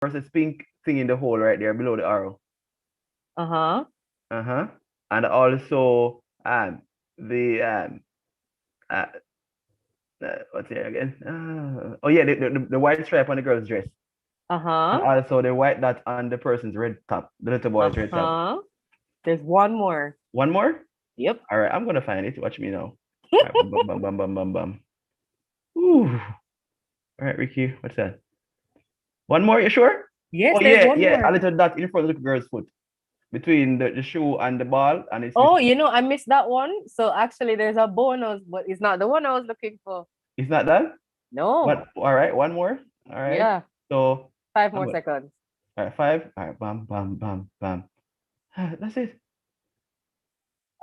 versus pink thing in the hole right there below the arrow. Uh-huh. Uh-huh. And also the uh, what's here again? Oh yeah, the white stripe on the girl's dress. And Uh-huh. also the white dot on the person's red top, the little boy's red top. Uh-huh. There's one more. One more? Yep. All right, I'm gonna find it. Watch me now. All right, bum, bum, bum, bum, bum, bum. Ooh. All right, Ricky, what's that? One more, you sure? Yes, Oh there's yeah, one yeah, a more. little dot in front of the girl's foot. Between the shoe and the ball, and it's Oh, you know, I missed that one. So actually there's a bonus, but it's not the one I was looking for. it's not that? No. What? All right, one more. All right. Yeah. So 5 I'm more good. seconds. All right, five. All right, bam, bam, bam, bam. That's it.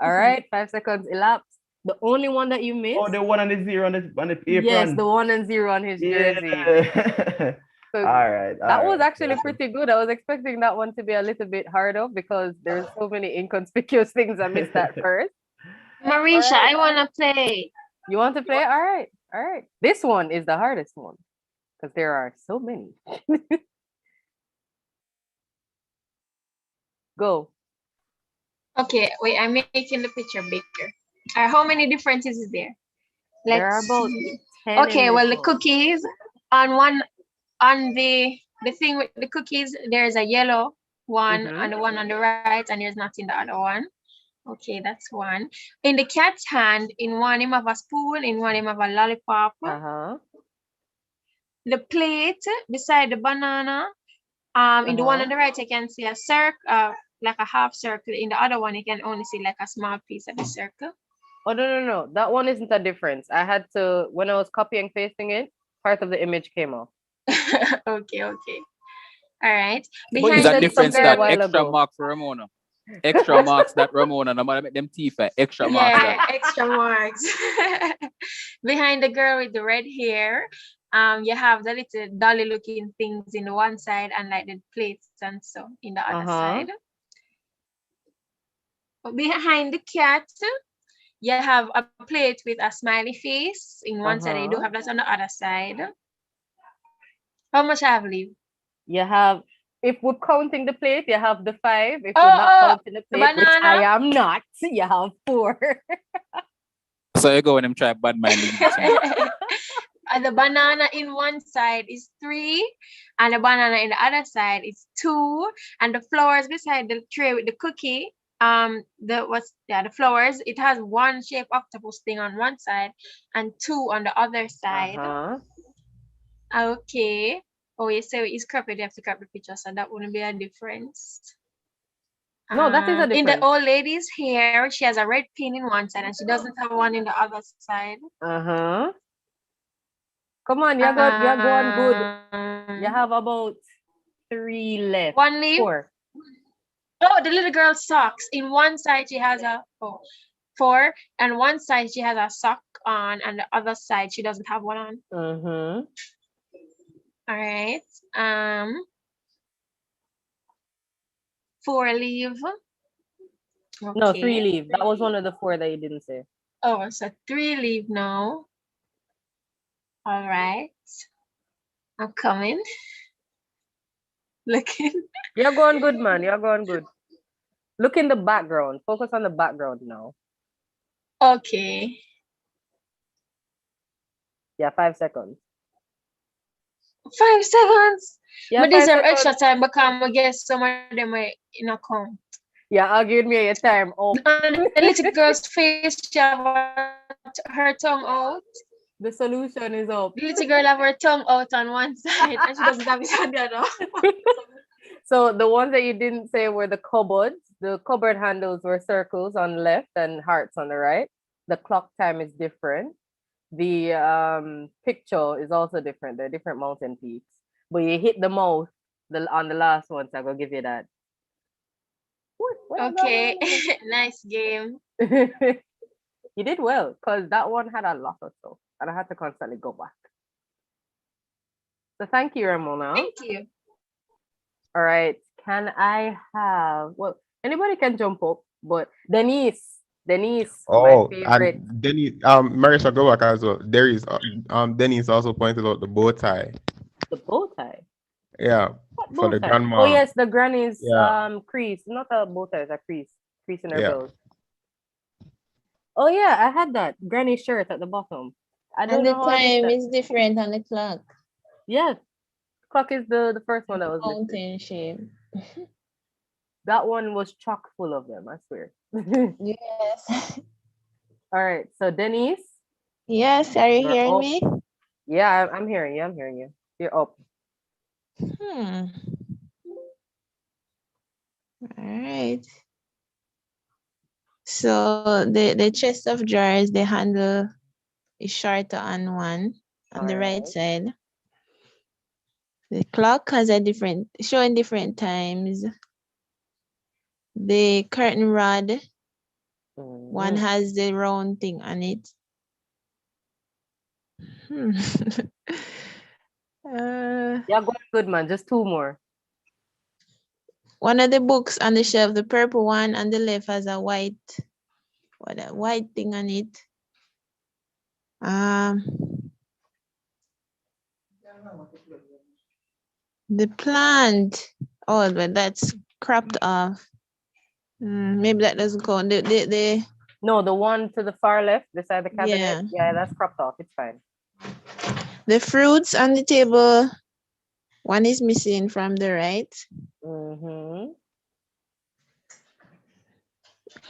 All right, 5 seconds elapsed. The only one that you Oh, missed? the one on the zero on the Yes, apron. the 1 and 0 on his jersey. Yeah. So All right. that All was right. actually pretty good. I was expecting that one to be a little bit harder because there's so many inconspicuous things I missed at first. Marisha, Alright. I wanna play. You want to play? All right. All right. This one is the hardest one because there are so many. Go. Okay, wait, I'm making the picture bigger. How many differences is there? There are Let's about see. 10 Okay, in well, this the one. cookies on the thing with the cookies, there's a yellow one Mhm. and the one on the right, and there's not in the other one. Okay, that's one. In the cat's hand, in one him have a spoon, in one him have a lollipop. Uh-huh. The plate beside the banana, in the one on the right, you can see a circle, like a half circle. In the other one, you can only see like a small piece of the circle. Oh, no. That one isn't a difference. I had to, when I was copying pasting it, part of the image came off. Okay. All right. But you Behind Is that said the difference something a that girl, while extra ago. mark for Ramona? Extra marks that Ramona, no matter make them teeth, extra marks yeah, that. extra marks. Behind the girl with the red hair, you have the little dolly looking things in the one side and like the plates and so in the other Uh-huh. side. Behind the cat, you have a plate with a smiley face in one side, and you do Uh-huh. have that on the other side. How much I have left? You have, if we're counting the plate, you have the 5. If we're not Oh, counting the the plate, which I banana. am not, you have 4. So you go and them try bad mind me. And the banana in one side is 3, and the banana in the other side is 2, and the flowers beside the tray with the cookie, the flowers, it has one shape octopus thing on one side and 2 on the other side. Uh-huh. Okay. Oh, you say it's cropped, you have to crop the picture, so that wouldn't be a difference. No, that is a In the difference. old lady's hair, she has a red pin in one side and she doesn't have one in the other side. Uh-huh. Come on, you're going good. You have about 3 left. One leaf. 4. Oh, the little girl's socks. In one side she has 4, and one side she has a sock on, and the other side she doesn't have one on. Mm-hmm. All right. 4 leave. Okay. No, 3 leave. That was one of the 4 that you didn't say. Oh, so 3 leave now. All right. I'm coming. Looking. You're going good, man. You're going good. Look in the background. Focus on the background now. Okay. Yeah, 5 seconds. 5 seconds. Yeah, But these 5 are seconds. extra time because I guess some of them are in a count. Yeah, I'll give me your time. Oh, And the little girl's face, she have her tongue out. the solution is up. The little girl have her tongue out on one side and she doesn't have it on the other. So the ones that you didn't say were the cupboards. The cupboard handles were circles on the left and hearts on the right. The clock time is different. The picture is also different. They're different mountain peaks. But you hit the mouth on the last one, so I'm gonna give you that. Okay, nice game. You did well, because that one had a lot of stuff, and I had to constantly go back. So thank you, Ramona. Thank you. All right. Can I have, well, anybody can jump up, but Denise, Oh, my favorite. and Denise, Marisha, go back as well. There is, Denise also pointed out the bow tie. The bow tie. Yeah, for the Bow tie. grandma. Oh yes, the granny's Yeah. crease. Not a bow tie, it's a crease in her Yeah. belt. Oh yeah, I had that granny shirt at the bottom. I don't And the know how I missed time that. is different on the clock. Yeah, clock is the first one that was missing. Mountain shape. That one was chock full of them, I swear. Yes. All right, so Denise. Yes, are you You're hearing up. me? Yeah, I'm hearing you. I'm hearing you. You're up. All right. So the chest of drawers, the handle is shorter on one on the right side. The clock has showing different times. The curtain rod, one has the round thing on it. Yeah, going good, man. Just two more. One of the books on the shelf, the purple one on the left, has a white thing on it. The plant. Oh, but that's cropped off. Maybe that doesn't count. No, the one to the far left, beside the cabinet. Yeah. Yeah, that's cropped off. It's fine. The fruits on the table, one is missing from the right.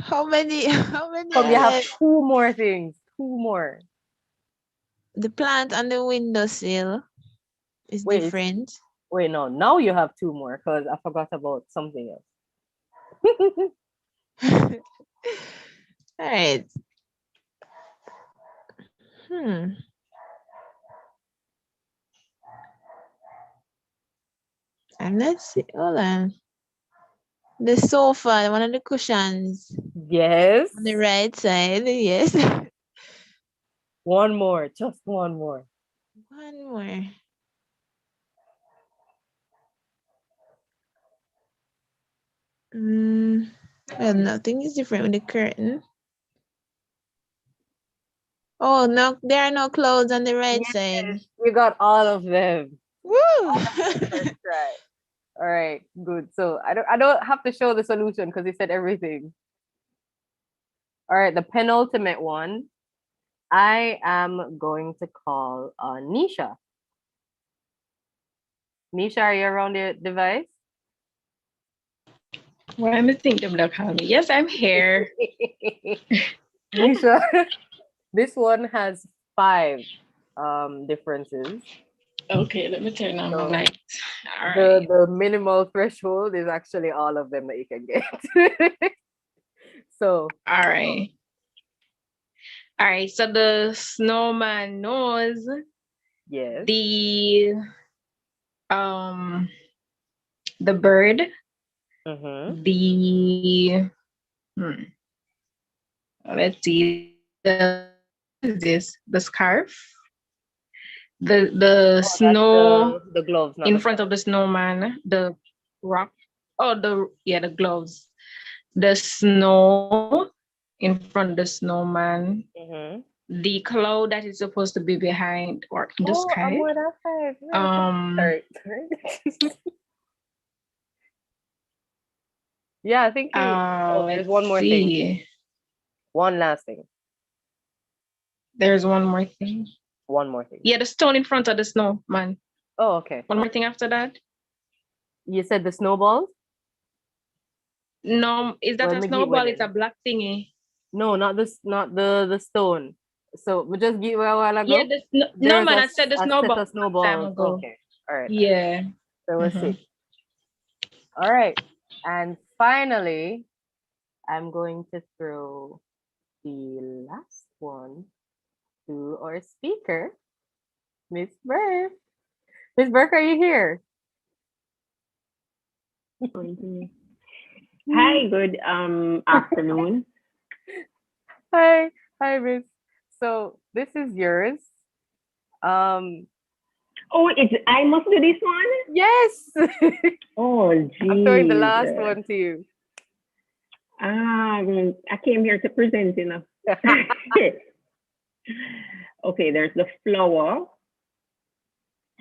How many? Come, you have two more things. Two more. The plant on the windowsill is different. Wait, no. Now you have two more because I forgot about something else. All right. And let's see. Hold on. The sofa, one of the cushions. Yes. On the right side, yes. One more, just one more. One more. Well, nothing is different with the curtain. Oh, no, there are no clothes on the right side. You got all of them. Woo! First try. All right, good. So I don't have to show the solution because he said everything. All right, the penultimate one. I am going to call Nisha. Nisha, are you around the device? Well, I'm thinking of call me. Yes, I'm here. Nisha, this one has 5 differences. Okay, let me turn on my light. All right. The minimal threshold is actually all of them that you can get. So all right. All right, so the snowman knows. Yes. The bird. The let's see, the scarf, the snow, the gloves in front of the snowman, the rock, the gloves, the snow in front of the snowman, the cloud that is supposed to be behind or in the sky. Sorry. Yeah, I think there's one more thing. One last thing. There's one more thing. One more thing. Yeah, the stone in front of the snowman. Oh, okay. One more thing after that. You said the snowballs? No, is that a snowball? It's a black thingy. No, not the stone. So we just give a while ago. Yeah, no man, I said the snowball. Snowball. Okay. All right. Yeah. So we'll see. All right. And finally, I'm going to throw the last one to our speaker, Miss Burke. Miss Burke, are you here? Hi, good afternoon. Hi, Miss. So this is yours. Oh, I must do this one? Yes. Oh, geez. I'm throwing the last one to you. I came here to present, you know. Okay, there's the flower,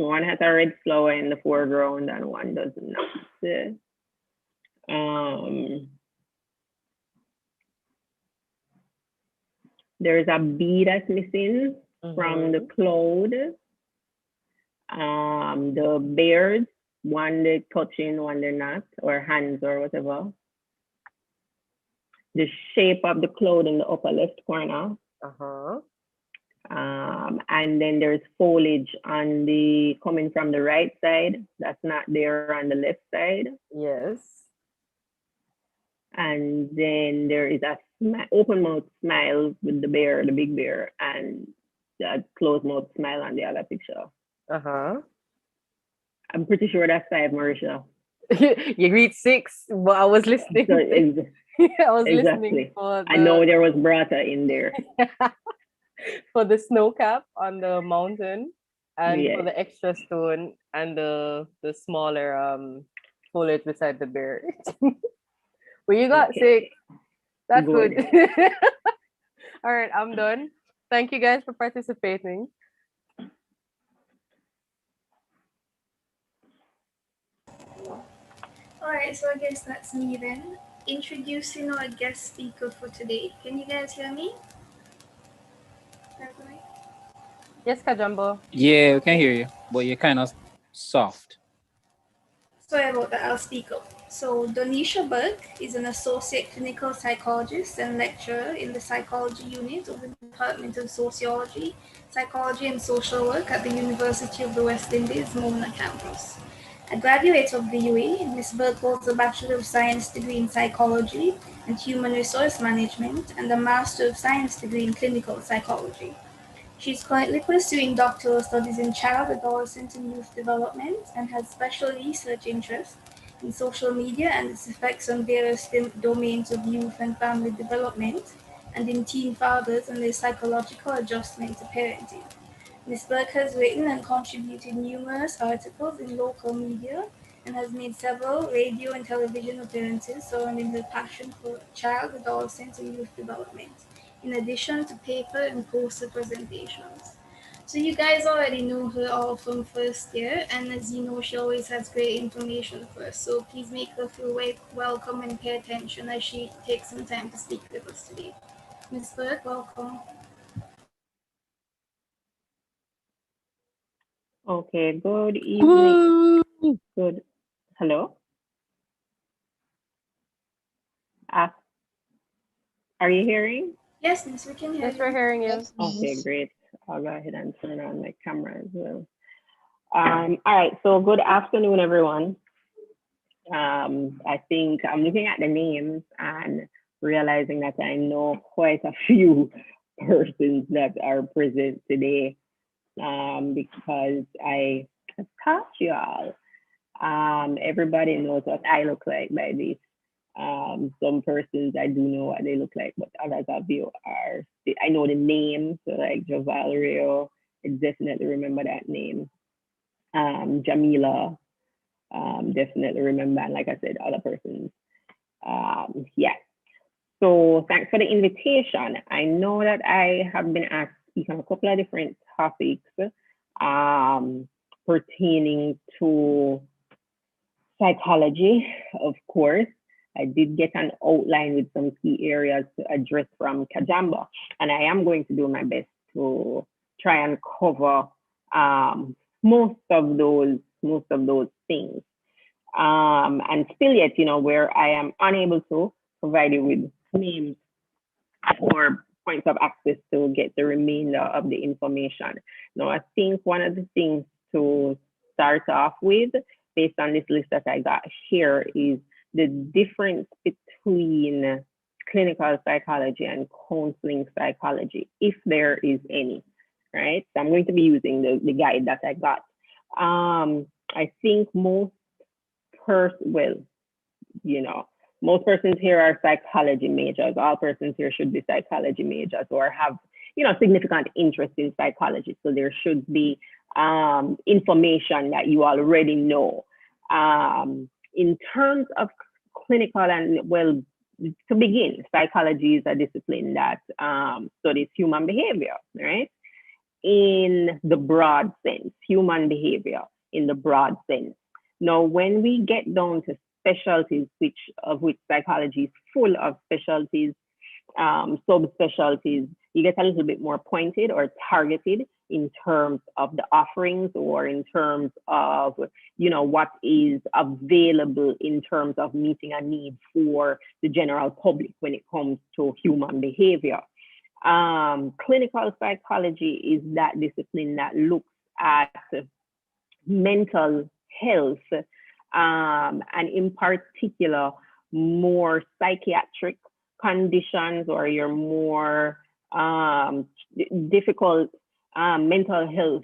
One has a red flower in the foreground and one does not. There's a bee that's missing from the cloud. The bears, one they're touching, one they're not, or hands or whatever. The shape of the cloud in the upper left corner. And then there's foliage on the coming from the right side. That's not there on the left side. Yes. And then there is a open mouth smile with the bear, the big bear, and the closed mouth smile on the other picture. I'm pretty sure that's 5, Marisha. You read 6, but I was listening. So, I was exactly. listening for I know there was Brata in there. For the snow cap on the mountain, and for the extra stone and the smaller foliage beside the bear. Well, you got 6. That's good. All right, I'm done. Thank you guys for participating. All right, so I guess that's me then. Introducing our guest speaker for today. Can you guys hear me? Yes, Kajambo. Yeah, we can hear you, but you're kind of soft. Sorry about that, I'll speak up. So Doneisha Burke is an associate clinical psychologist and lecturer in the psychology unit of the Department of Sociology, Psychology and Social Work at the University of the West Indies, Mona campus. A graduate of the UAE, Ms. Burke holds a Bachelor of Science degree in Psychology and Human Resource Management and a Master of Science degree in Clinical Psychology. She is currently pursuing doctoral studies in child, adolescent, and youth development and has special research interests in social media and its effects on various domains of youth and family development, and in teen fathers and their psychological adjustment to parenting. Ms. Burke has written and contributed numerous articles in local media and has made several radio and television appearances surrounding her passion for child, adolescent, and youth development, in addition to paper and poster presentations. So you guys already know her all from first year, and as you know, she always has great information for us. So please make her feel welcome and pay attention as she takes some time to speak with us today. Ms. Burke, welcome. Okay, good evening. Good. Hello? Are you hearing? Yes, Miss, we can hear you. Yes, we're hearing you. Okay, great. I'll go ahead and turn on my camera as well. All right, so good afternoon, everyone. I think I'm looking at the names and realizing that I know quite a few persons that are present today because I have taught you all. Everybody knows what I look like by this. Some persons I do know what they look like, but others of you are, I know the names, so like Javalerio, I definitely remember that name. Jamila, definitely remember, and like I said, other persons. Yeah. So thanks for the invitation. I know that I have been asked to speak on a couple of different topics pertaining to psychology, of course. I did get an outline with some key areas to address from Kajamba, and I am going to do my best to try and cover most of those things. And still yet, you know, where I am unable to provide you with names or points of access to get the remainder of the information. Now, I think one of the things to start off with, based on this list that I got here, is the difference between clinical psychology and counseling psychology, if there is any, right? So I'm going to be using the guide that I got. I think most persons here are psychology majors. All persons here should be psychology majors or have, you know, significant interest in psychology. So there should be information that you already know. In terms of clinical and, well, to begin, psychology is a discipline that studies human behavior, right? in the broad sense, human behavior in the broad sense. Now, when we get down to specialties, which psychology is full of specialties, subspecialties, you get a little bit more pointed or targeted in terms of the offerings or in terms of, what is available in terms of meeting a need for the general public when it comes to human behavior. Clinical psychology is that discipline that looks at mental health, and in particular, more psychiatric conditions or your more difficult mental health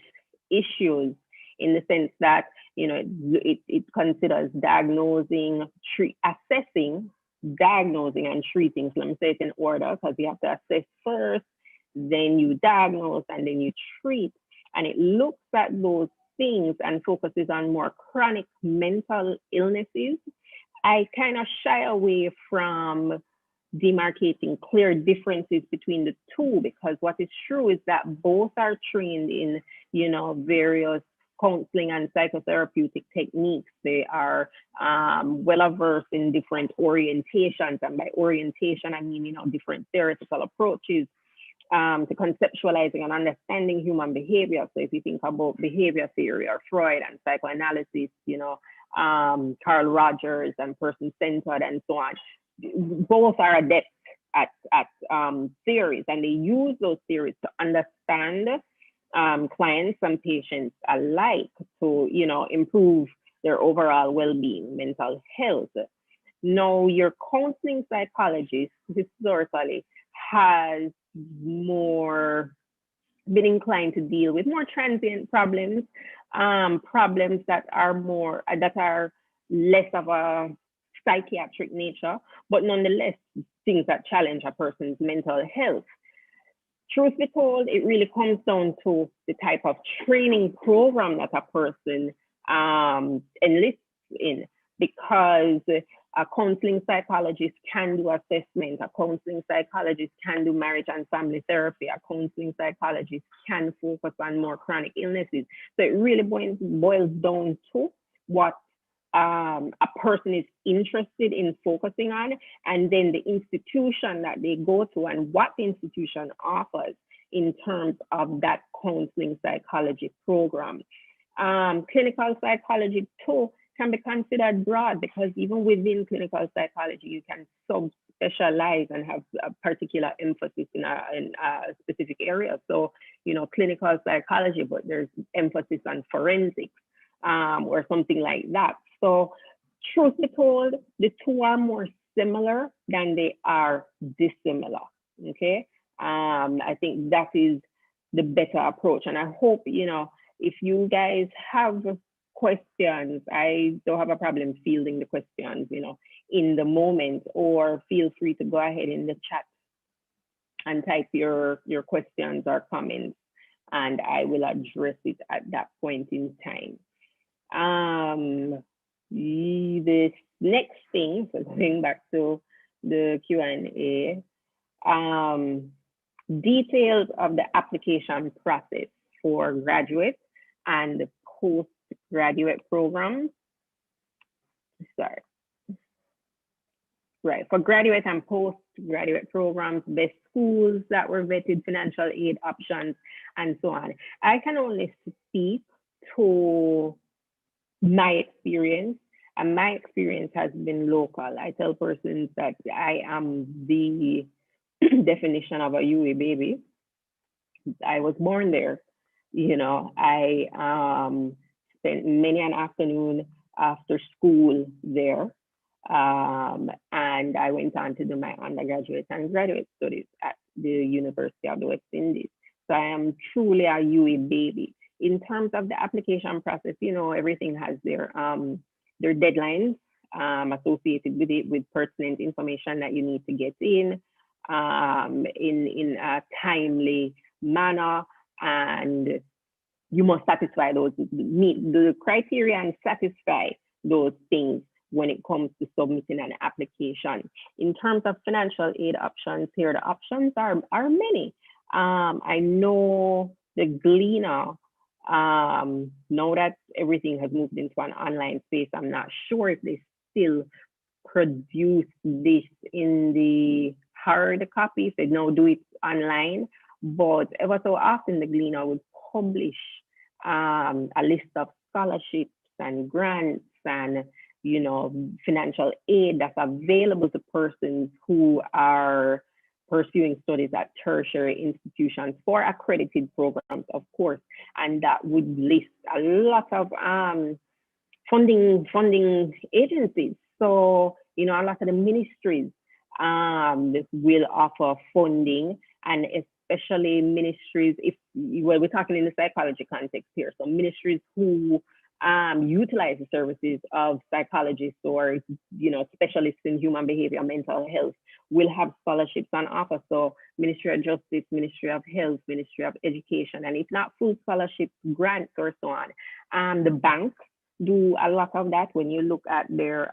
issues, in the sense that it considers assessing, diagnosing, and treating. So let me say it in order, because you have to assess first, then you diagnose, and then you treat. And it looks at those things and focuses on more chronic mental illnesses. I kind of shy away from demarcating clear differences between the two, because what is true is that both are trained in, various counseling and psychotherapeutic techniques. They are well versed in different orientations, and by orientation I mean different theoretical approaches to conceptualizing and understanding human behavior. So if you think about behavior theory or Freud and psychoanalysis, Carl Rogers and person-centered and so on, both are adept at theories, and they use those theories to understand clients and patients alike to, improve their overall well-being, mental health. Now, your counseling psychologist historically has more been inclined to deal with more transient problems, problems that are less of a psychiatric nature, but nonetheless things that challenge a person's mental health. Truth be told, it really comes down to the type of training program that a person enlists in, because a counseling psychologist can do assessment, a counseling psychologist can do marriage and family therapy, a counseling psychologist can focus on more chronic illnesses. So it really boils down to what a person is interested in focusing on, and then the institution that they go to and what the institution offers in terms of that counseling psychology program. Clinical psychology too can be considered broad, because even within clinical psychology, you can subspecialize and have a particular emphasis in a specific area. So, clinical psychology, but there's emphasis on forensics or something like that. So, truth be told, the two are more similar than they are dissimilar. Okay, I think that is the better approach, and I hope if you guys have questions, I don't have a problem fielding the questions, in the moment, or feel free to go ahead in the chat and type your questions or comments, and I will address it at that point in time. This next thing, so going back to the Q&A, details of the application process for graduate and postgraduate programs. Sorry. Right, for graduate and postgraduate programs, best schools that were vetted, financial aid options, and so on. I can only speak to my experience, and my experience has been local. I tell persons that I am the definition of a UE baby. I was born there. I spent many an afternoon after school there. And I went on to do my undergraduate and graduate studies at the University of the West Indies. So I am truly a UE baby. In terms of the application process, everything has their deadlines associated with it, with pertinent information that you need to get in a timely manner, and you must satisfy those, meet the criteria and satisfy those things when it comes to submitting an application. In terms of financial aid options, here the options are many. I know the Gleaner, now that everything has moved into an online space, I'm not sure if they still produce this in the hard copy, if they now do it online, but ever so often the Gleaner would publish a list of scholarships and grants and financial aid that's available to persons who are pursuing studies at tertiary institutions for accredited programs, of course, and that would list a lot of funding agencies. So, a lot of the ministries will offer funding, and especially ministries, we're talking in the psychology context here, so ministries who utilize the services of psychologists or, specialists in human behavior, mental health, will have scholarships on offer. So Ministry of Justice, Ministry of Health, Ministry of Education, and if not full scholarships, grants or so on. The banks do a lot of that. When you look at their,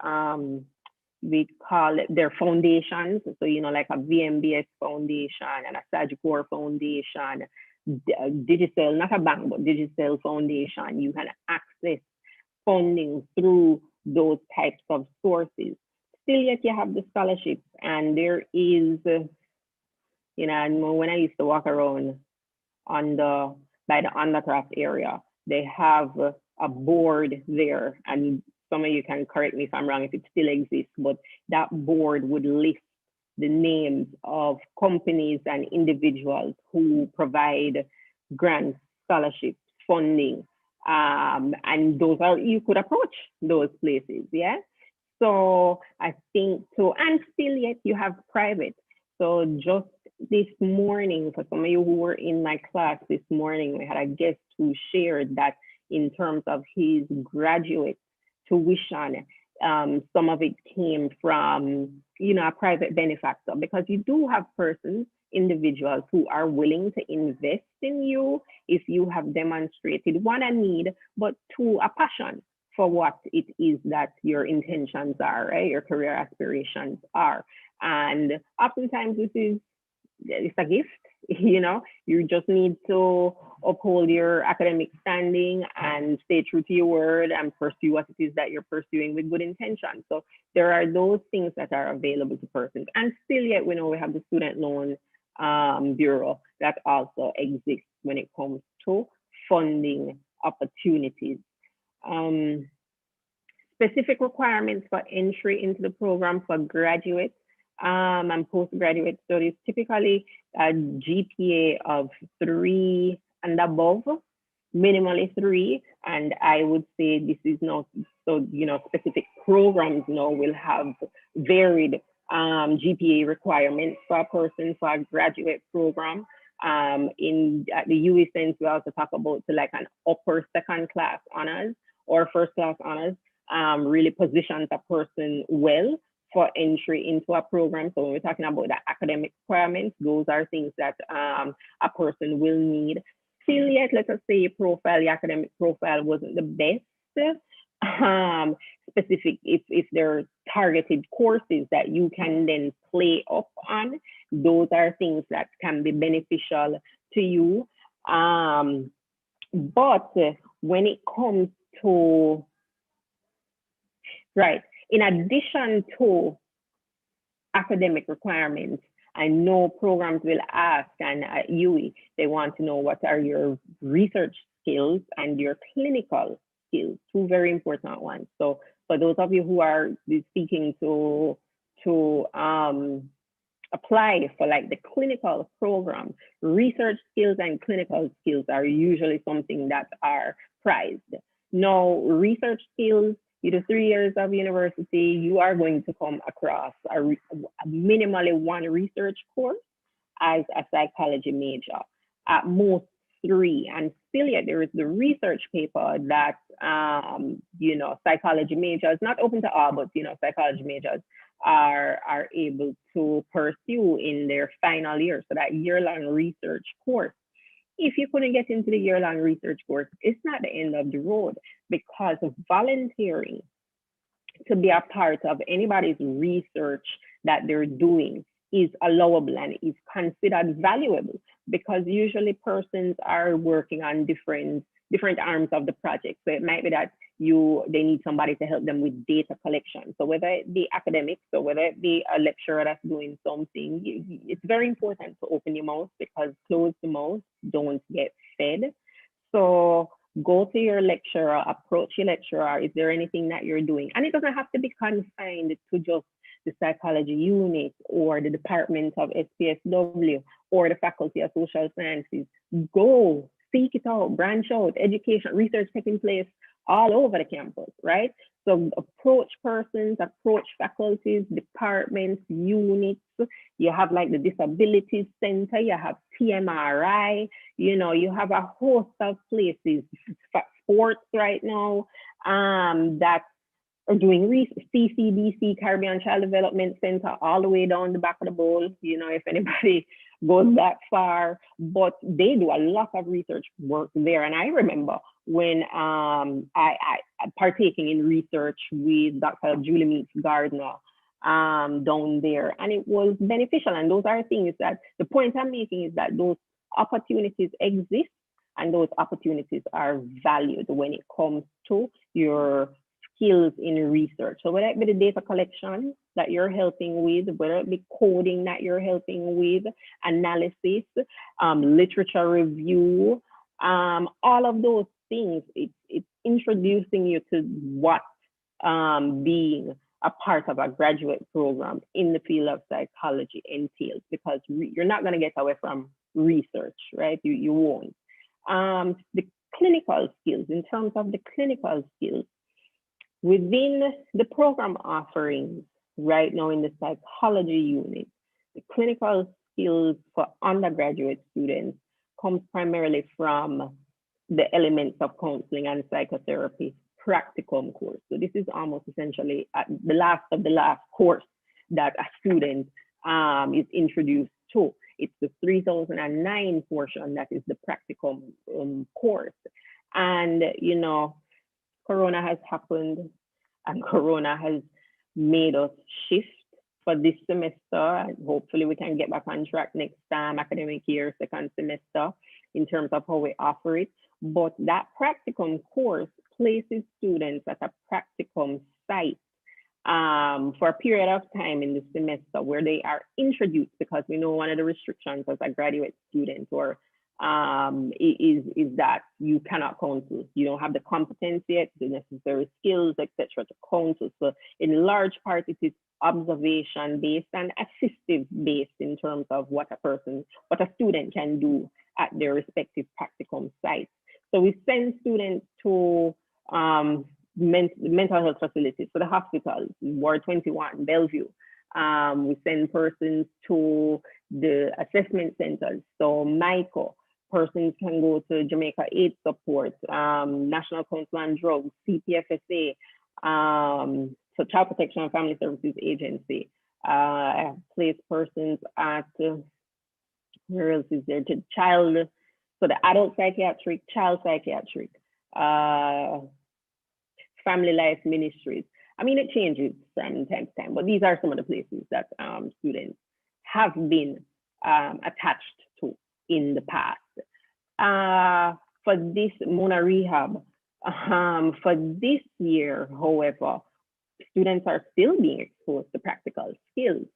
we call it their foundations. So, like a VMBS foundation and a Sagicor foundation, Digicel, not a bank, but Digicel foundation, you can access funding through those types of sources. Still yet you have the scholarships, and there is, when I used to walk around by the undercraft area, they have a board there, and some of you can correct me if I'm wrong, if it still exists, but that board would list the names of companies and individuals who provide grants, scholarships, funding, and those are, you could approach those places, yeah? So I think so, and still yet you have private. So just this morning, for some of you who were in my class this morning, we had a guest who shared that in terms of his graduate tuition, some of it came from, a private benefactor, because you do have persons, individuals who are willing to invest in you if you have demonstrated, one, a need, but two, a passion for what it is that your intentions are, right? Your career aspirations are. And oftentimes it's a gift, you just need to uphold your academic standing and stay true to your word and pursue what it is that you're pursuing with good intention. So there are those things that are available to persons. And still yet, we know we have the Student Loan Bureau that also exists when it comes to funding opportunities. Specific requirements for entry into the program for graduates and postgraduate studies, typically a GPA of 3 and above, minimally 3. And I would say this is not, so, specific programs now will have varied GPA requirements for a person for a graduate program. At the UE sense, we also talk about like an upper second class honors or first class honors, really positions a person well for entry into a program. So when we're talking about the academic requirements, those are things that a person will need. Still yet, let us say your academic profile wasn't the best, specific, if there are targeted courses that you can then play up on, those are things that can be beneficial to you. But when it comes to, right, in addition to academic requirements, I know programs will ask, and at UE, they want to know what are your research skills and your clinical skills, two very important ones. So for those of you who are seeking to apply for like the clinical program, research skills and clinical skills are usually something that are prized. Now, research skills, you do 3 years of university, you are going to come across a minimally one research course as a psychology major, at most 3. And still yet there is the research paper that, psychology majors, not open to all, but, psychology majors are able to pursue in their final year. So that year-long research course. If you couldn't get into the year-long research course, it's not the end of the road, because of volunteering to be a part of anybody's research that they're doing is allowable and is considered valuable, because usually persons are working on different arms of the project. So it might be that they need somebody to help them with data collection. So whether it be academics or whether it be a lecturer that's doing something, it's very important to open your mouth, because closed mouth don't get fed. So go to your lecturer, approach your lecturer. Is there anything that you're doing? And it doesn't have to be confined to just the psychology unit or the department of SPSW or the faculty of social sciences. Go seek it out, branch out, education, research taking place all over the campus, right? So approach persons, approach faculties, departments, units. You have like the Disabilities Center, you have TMRI, you have a host of places, sports right now, that are doing CCDC, Caribbean Child Development Center, all the way down the back of the bowl, if anybody goes that far. But they do a lot of research work there. And I remember when I partaking in research with Dr. Julie Meeks Gardner down there, and it was beneficial. And those are things that, the point I'm making is that those opportunities exist, and those opportunities are valued when it comes to your skills in research. So whether it be the data collection that you're helping with, whether it be coding that you're helping with, analysis, literature review, all of those things, it's introducing you to what being a part of a graduate program in the field of psychology entails, because you're not going to get away from research, right? You won't. The clinical skills, in terms of the clinical skills, within the program offerings right now in the psychology unit, the clinical skills for undergraduate students comes primarily from the elements of counseling and psychotherapy practicum course. So this is almost essentially the last of the last course that a student is introduced to. It's the 3009 portion that is the practicum course. And, Corona has happened, and Corona has made us shift for this semester. And hopefully we can get back on track next academic year, second semester, in terms of how we offer it. But that practicum course places students at a practicum site for a period of time in the semester where they are introduced, because we know one of the restrictions as a graduate student or is that you cannot counsel. You don't have the competency yet, the necessary skills, etc. to counsel. So in large part, it is observation based and assistive based in terms of what a student can do at their respective practicum sites. So we send students to mental health facilities, so the hospitals, Ward 21, Bellevue. We send persons to the assessment centers, so MICO. Persons can go to Jamaica AIDS Support, National Council on Drugs, CPFSA, so Child Protection and Family Services Agency. Place persons at, where else is there? To child, so the adult psychiatric, child psychiatric, Family Life Ministries. I mean, it changes from time to time, but these are some of the places that students have been attached to in the past. For this Mona Rehab, for this year, however, students are still being exposed to practical skills,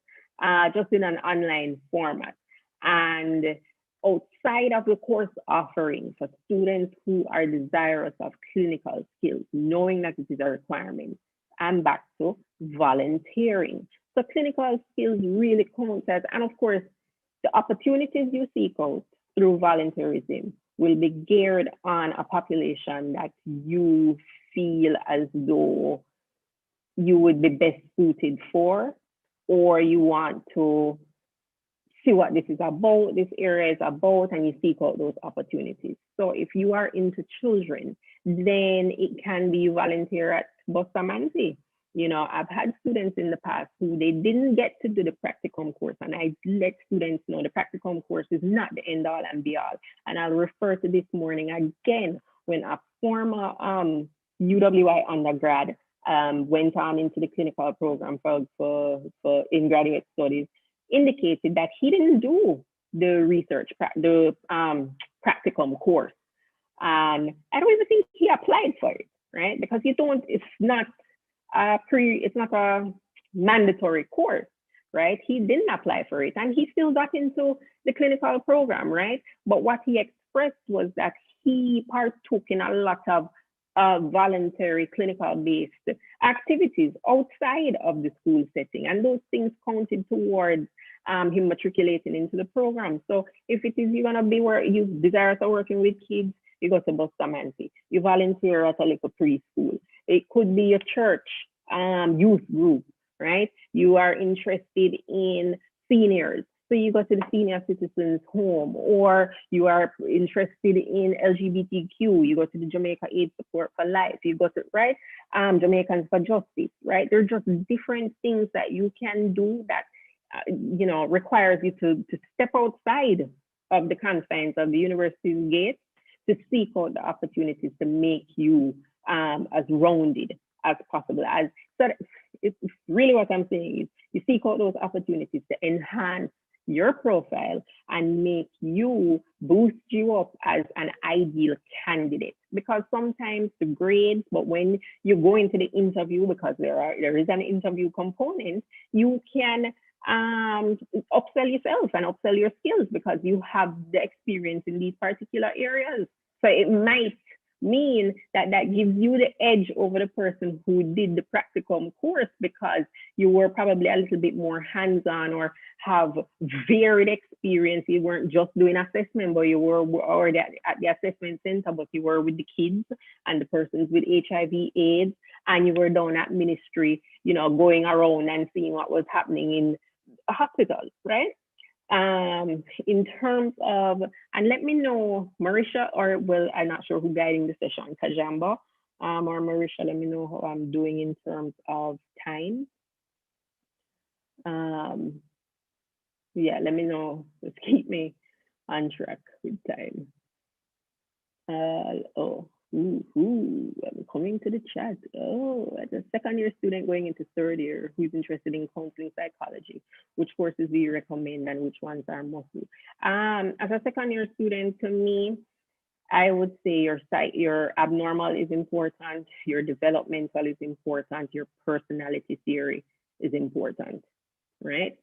just in an online format. And outside of the course offering for students who are desirous of clinical skills, knowing that it is a requirement, and back to volunteering. So clinical skills really count as, and of course, the opportunities you seek out through volunteerism will be geared on a population that you feel as though you would be best suited for, or you want to see what this is about, this area is about, and you seek out those opportunities. So if you are into children, then it can be volunteer at Bustamante. I've had students in the past who they didn't get to do the practicum course, and I let students know the practicum course is not the end all and be all. And I'll refer to this morning again when a former UWI undergrad went on into the clinical program for in graduate studies. indicated that he didn't do the practicum course. And I don't even think he applied for it, right? Because it's not a mandatory course, right? He didn't apply for it and he still got into the clinical program, right? But what he expressed was that he partook in a lot of voluntary clinical-based activities outside of the school setting, and those things counted towards him matriculating into the program. So if it is you're gonna be where you desire to working with kids, you go to Bustamante. You volunteer at a little preschool. It could be a church youth group, right? You are interested in seniors, so you go to the senior citizens home, or you are interested in LGBTQ, you go to the Jamaica AIDS Support for Life, you go to, right? Jamaicans for Justice, right? There are just different things that you can do that, requires you to step outside of the confines of the university's gate to seek out the opportunities to make you as rounded as possible. So it's really what I'm saying is you seek out those opportunities to enhance your profile and make you boost you up as an ideal candidate. Because sometimes the grades, but when you go into the interview, because there is an interview component, you can upsell yourself and upsell your skills because you have the experience in these particular areas. So it might mean that gives you the edge over the person who did the practicum course because you were probably a little bit more hands-on or have varied experience. You weren't just doing assessment, but you were already at the assessment center, but you were with the kids and the persons with HIV/AIDS, and you were down at ministry, going around and seeing what was happening in hospitals, right? In terms of, and let me know, Marisha, I'm not sure who guiding the session, Kajamba, or Marisha, let me know how I'm doing in terms of time. Yeah, let me know, just keep me on track with time. I'm coming to the chat. As a second-year student going into third year who's interested in counseling psychology, which courses do you recommend and which ones are must-do? As a second-year student, to me, I would say your abnormal is important, your developmental is important, your personality theory is important, right?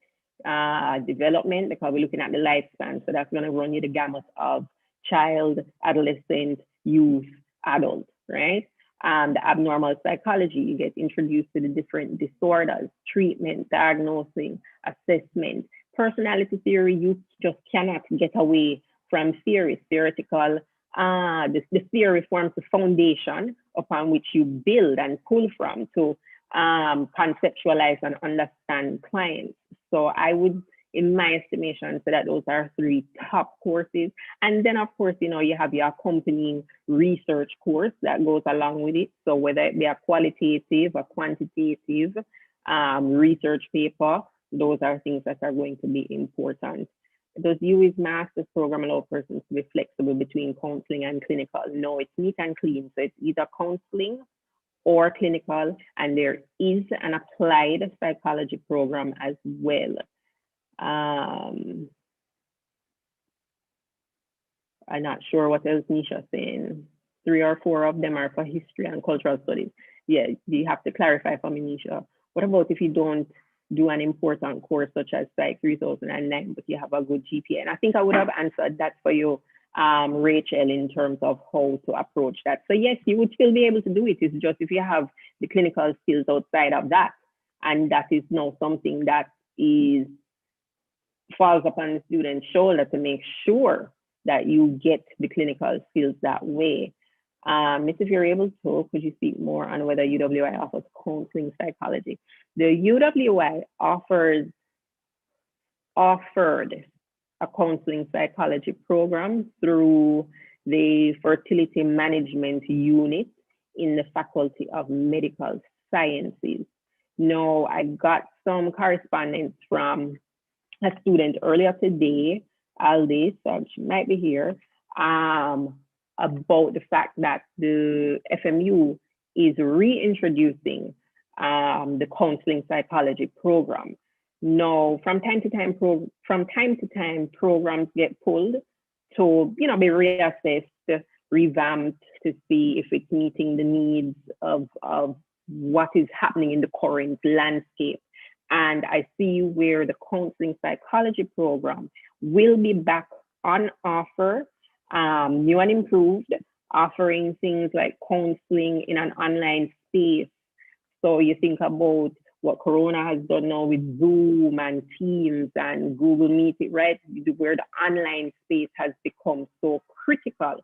Development, because we're looking at the lifespan, so that's going to run you the gamut of child, adolescent, youth, adult, right? The abnormal psychology, you get introduced to the different disorders, treatment, diagnosing, assessment. Personality theory, you just cannot get away from theory, theoretical. The theory forms the foundation upon which you build and pull from to conceptualize and understand clients. So I would, in my estimation, say that those are 3 top courses. And then, of course, you have your accompanying research course that goes along with it. So whether it be a qualitative or quantitative research paper, those are things that are going to be important. Does UWI's master's program allow persons to be flexible between counseling and clinical? No, it's neat and clean. So it's either counseling or clinical, and there is an applied psychology program as well. I'm not sure what else Nisha's saying. 3 or 4 of them are for history and cultural studies. Yeah, you have to clarify for me, Nisha. What about if you don't do an important course such as Psych 3009, but you have a good GPA? And I think I would have answered that for you, Rachel, in terms of how to approach that. So yes, you would still be able to do it. It's just if you have the clinical skills outside of that, and that is now something that falls upon the student's shoulder to make sure that you get the clinical skills that way. If you're able to, could you speak more on whether UWI offers counseling psychology? The UWI offered a counseling psychology program through the fertility management unit in the Faculty of Medical Sciences. Now, I got some correspondence from a student earlier today, Aldi, so she might be here, about the fact that the FMU is reintroducing the counseling psychology program. No, from time to time, programs get pulled to, be reassessed, revamped to see if it's meeting the needs of what is happening in the current landscape. And I see where the counseling psychology program will be back on offer, new and improved, offering things like counseling in an online space. So you think about what Corona has done now with Zoom and Teams and Google Meet, right? Where the online space has become so critical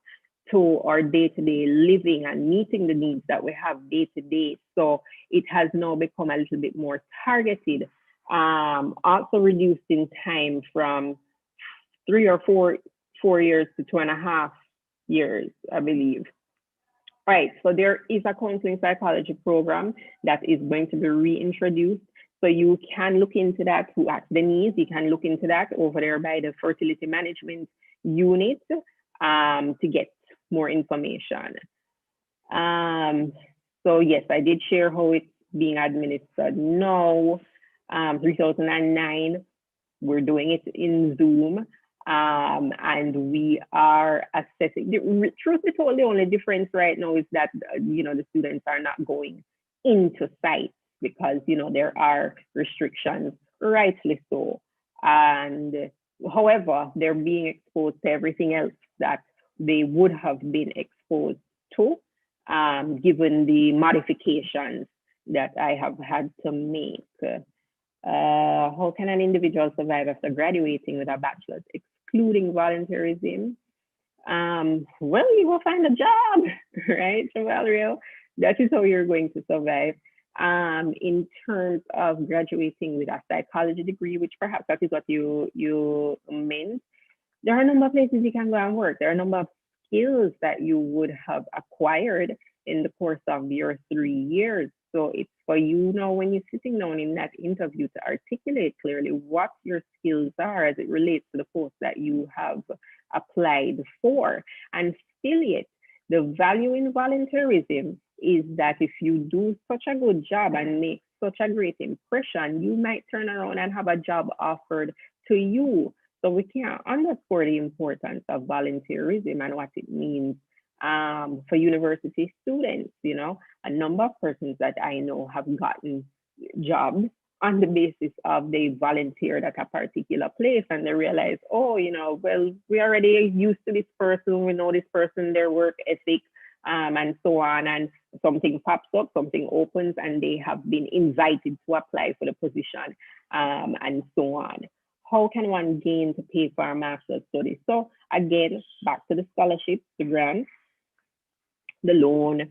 to our day-to-day living and meeting the needs that we have day-to-day. So it has now become a little bit more targeted, also reduced in time from 3 or 4 years to 2.5 years, I believe. Right, so there is a counseling psychology program that is going to be reintroduced. So you can look into that who at Denise, you can look into that over there by the fertility management unit to get more information. So yes, I did share how it's being administered now. 2009, we're doing it in Zoom. And we are assessing. Truth be told, the only difference right now is that the students are not going into sites because there are restrictions, rightly so. And however, they're being exposed to everything else that they would have been exposed to, given the modifications that I have had to make. How can an individual survive after graduating with a bachelor's, excluding volunteerism? Well, you will find a job, right, Valerio? That is how you're going to survive. In terms of graduating with a psychology degree, which perhaps that is what you meant, there are a number of places you can go and work. There are a number of skills that you would have acquired in the course of your 3 years. So it's for you now when you're sitting down in that interview to articulate clearly what your skills are as it relates to the post that you have applied for. And still yet, the value in volunteerism is that if you do such a good job and make such a great impression, you might turn around and have a job offered to you. So we can't underscore the importance of volunteerism and what it means for university students. A number of persons that I know have gotten jobs on the basis of they volunteered at a particular place and they realize, oh, well, we already used to this person, we know this person, their work ethic, and so on. And something pops up, something opens, and they have been invited to apply for the position, and so on. How can one gain to pay for a master's study? So again, back to the scholarships, the grants, the loan,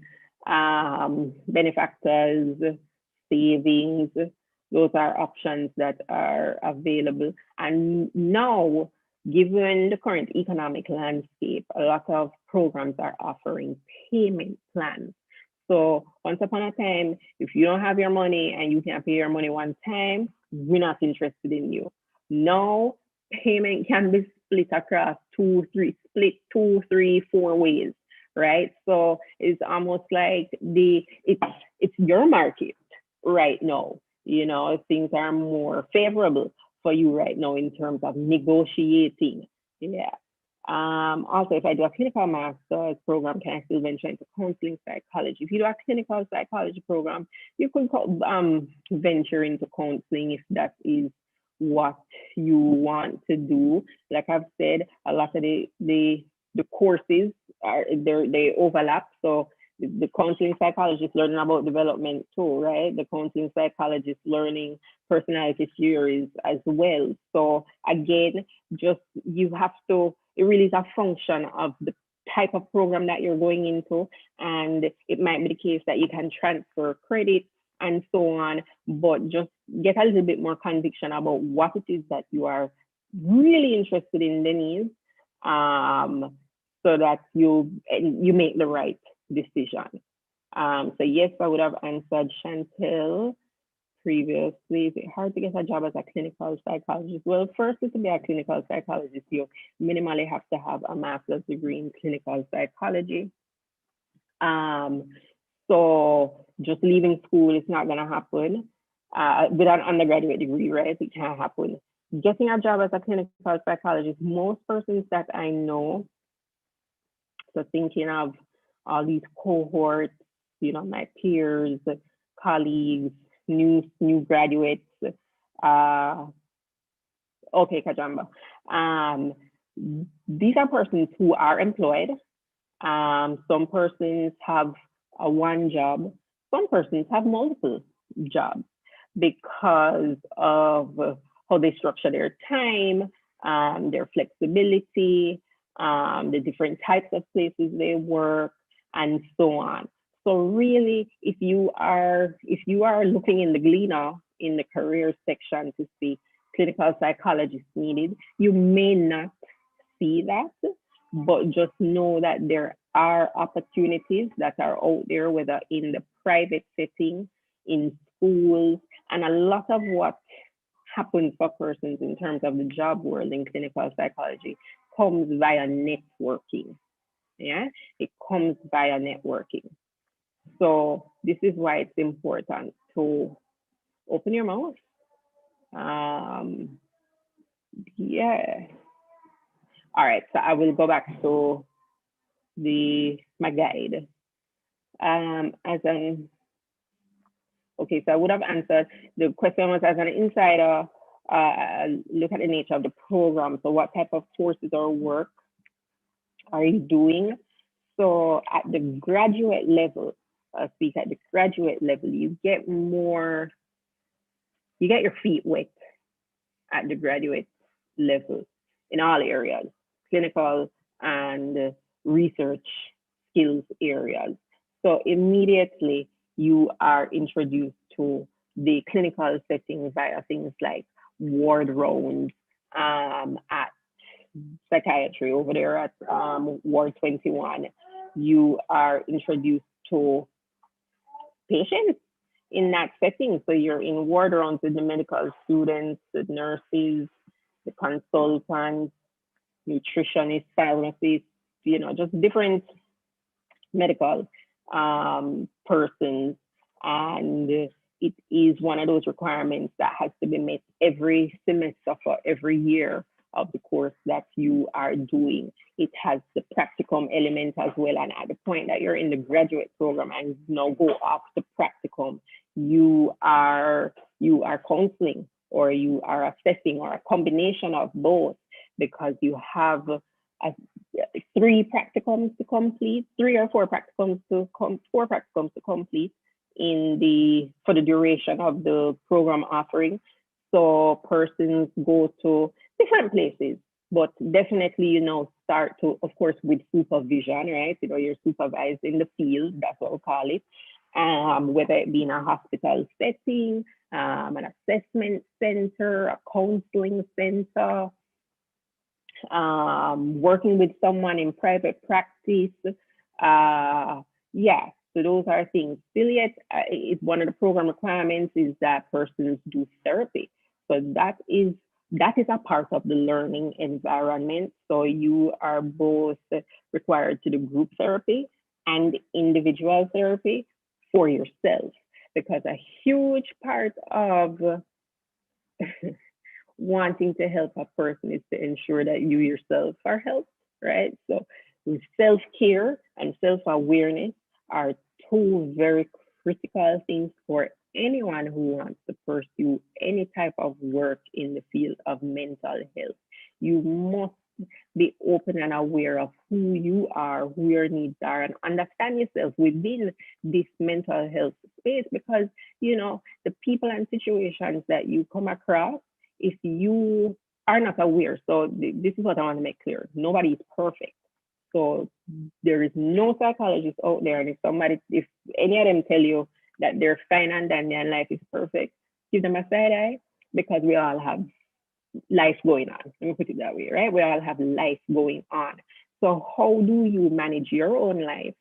benefactors, savings, those are options that are available. And now, given the current economic landscape, a lot of programs are offering payment plans. So once upon a time, if you don't have your money and you can't pay your money one time, we're not interested in you. Now, payment can be split across 2, 3, 4 ways, right? So it's almost like it's your market right now. Things are more favorable for you right now in terms of negotiating. Yeah. Also, if I do a clinical master's program, can I still venture into counseling psychology? If you do a clinical psychology program, you could venture into counseling if that is what you want to do. Like I've said, a lot of the courses they overlap. So the counseling psychologist learning about development too, right? The counseling psychologist learning personality theories as well. So again, you have to, it really is a function of the type of program that you're going into. And it might be the case that you can transfer credit and so on, but just get a little bit more conviction about what it is that you are really interested in, Denise, so that you make the right decision. So yes, I would have answered Chantel previously. Is it hard to get a job as a clinical psychologist? Well, first, to be a clinical psychologist, you minimally have to have a master's degree in clinical psychology. So just leaving school is not going to happen. with an undergraduate degree, right? It can happen. Getting a job as a clinical psychologist, most persons that I know, so thinking of all these cohorts, you know, my peers, colleagues, new graduates, okay, Kajamba. These are persons who are employed. Some persons have one job. Some persons have multiple jobs because of how they structure their time, their flexibility, the different types of places they work, and so on. So really, if you are looking in the Gleaner in the career section to see clinical psychologists needed, you may not see that, but just know that there are opportunities that are out there, whether in the private setting, in schools, and a lot of what happens for persons in terms of the job world in clinical psychology comes via networking. Yeah, it comes via networking. So this is why it's important to open your mouth. Yeah. All right, so I will go back to my guide. Okay, so I would have answered, the question was, as an insider, look at the nature of the program. So what type of courses or work are you doing? So at the graduate level, speak at the graduate level, you get your feet wet at the graduate level in all areas, clinical and research skills areas. So immediately you are introduced to the clinical setting via things like ward rounds at psychiatry over there at Ward 21. You are introduced to patients in that setting. So you're in ward rounds with the medical students, the nurses, the consultants, nutritionists, pharmacists, you know, just different medical persons. And it is one of those requirements that has to be met every semester for every year of the course that you are doing. It has the practicum element as well. And at the point that you're in the graduate program and now go off the practicum, you are counseling, or you are assessing, or a combination of both, because you have 3 practicums to complete, 3 or 4 practicums to complete for the duration of the program offering. So persons go to different places, but definitely, you know, start to, of course, with supervision, right? You know, you're supervised in the field, that's what we call it. Whether it be in a hospital setting, an assessment center, a counseling center, working with someone in private practice. Yeah, so those are things. Still yet, one of the program requirements is that persons do therapy. So that is a part of the learning environment. So you are both required to do group therapy and individual therapy for yourself, because a huge part of wanting to help a person is to ensure that you yourself are helped, right? So self-care and self-awareness are 2 very critical things for anyone who wants to pursue any type of work in the field of mental health. You must be open and aware of who you are, who your needs are, and understand yourself within this mental health space, because, you know, the people and situations that you come across, if you are not aware, so this is what I want to make clear, nobody is perfect. So there is no psychologist out there, and if any of them tell you that they're fine and their life is perfect, give them a side eye, because we all have life going on. Let me put it that way, right? We all have life going on. So how do you manage your own life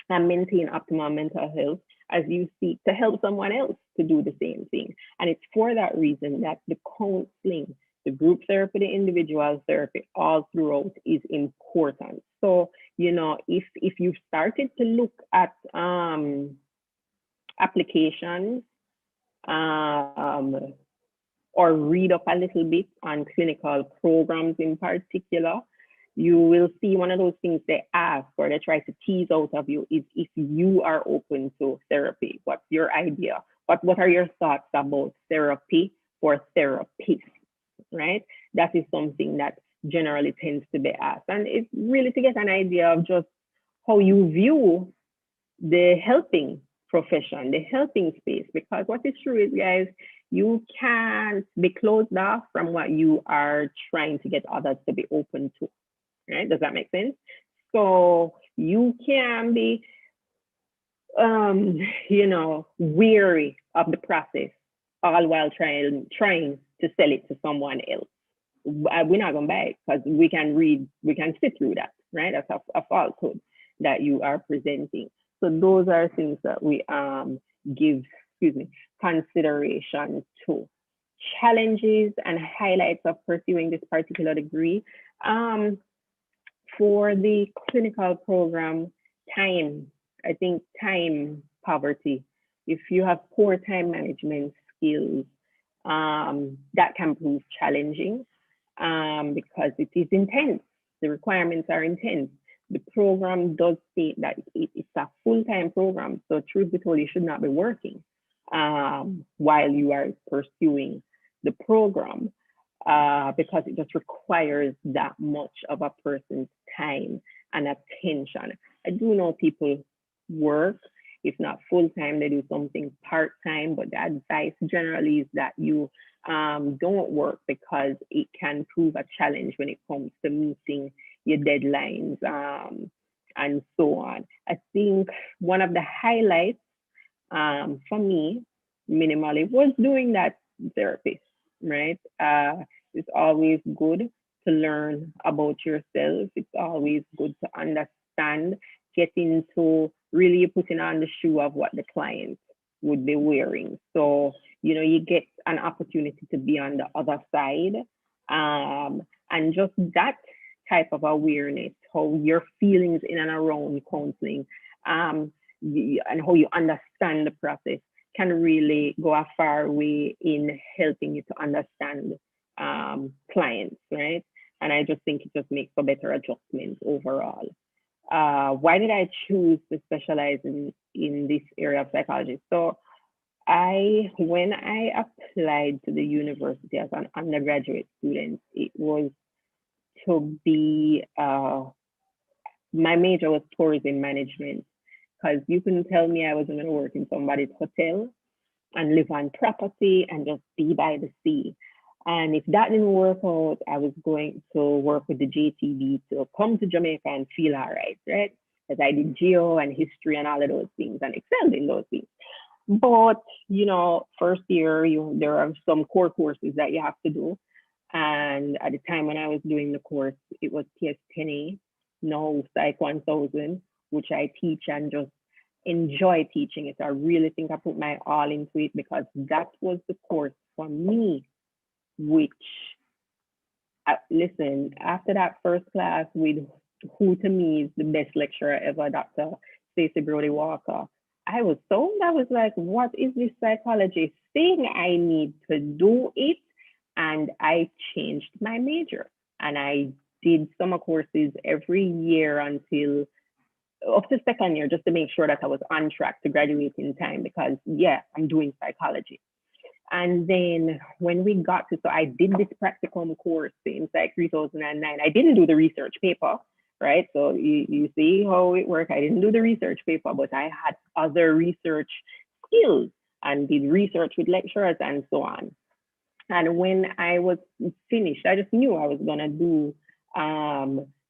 and maintain optimal mental health as you seek to help someone else to do the same thing? And it's for that reason that the counseling, the group therapy, the individual therapy, all throughout is important. So, you know, if you've started to look at applications or read up a little bit on clinical programs in particular, you will see one of those things they ask or they try to tease out of you is if you are open to therapy. What's your idea? What are your thoughts about therapy for therapists, right? That is something that generally tends to be asked. And it's really to get an idea of just how you view the helping profession, the helping space, because what is true is, guys, you can't be closed off from what you are trying to get others to be open to, right? Does that make sense? So you can be, weary of the process, all while trying to sell it to someone else. We're not gonna buy it because we can sit through that, right? That's a falsehood that you are presenting. So those are things that we give, consideration to. Challenges and highlights of pursuing this particular degree. For the clinical program, time. I think time poverty. If you have poor time management skills, that can prove challenging because it is intense. The requirements are intense. The program does state that it's a full-time program. So truth be told, you should not be working while you are pursuing the program because it just requires that much of a person's time and attention. I do know people work, if not full-time, they do something part-time, but the advice generally is that you don't work because it can prove a challenge when it comes to meeting your deadlines and so on. I think one of the highlights for me, minimally, was doing that therapy, right? It's always good to learn about yourself. It's always good to understand, get into really putting on the shoe of what the client would be wearing. So, you get an opportunity to be on the other side. And just that type of awareness, how your feelings in and around counseling, and how you understand the process can really go a far way in helping you to understand clients, right? And I just think it just makes for better adjustments overall. Why did I choose to specialize in this area of psychology? So when I applied to the university as an undergraduate student, it was to be, my major was tourism management, because you couldn't tell me I wasn't gonna work in somebody's hotel and live on property and just be by the sea. And if that didn't work out, I was going to work with the JTB to come to Jamaica and feel all right? Because I did geo and history and all of those things and excelled in those things. But, first year, there are some core courses that you have to do. And at the time when I was doing the course, it was PS10A, now Psych 1000, which I teach and just enjoy teaching it. I really think I put my all into it because that was the course for me, which, listen, after that first class with who to me is the best lecturer ever, Dr. Stacey Brody Walker, I was like, what is this psychology thing? I need to do it. And I changed my major. And I did summer courses every year until up to second year, just to make sure that I was on track to graduate in time because, I'm doing psychology. And then when we got to, so I did this practicum course in Psych 3009. I didn't do the research paper, right? So you see how it worked. I didn't do the research paper, but I had other research skills and did research with lecturers and so on. And when I was finished, I just knew I was gonna do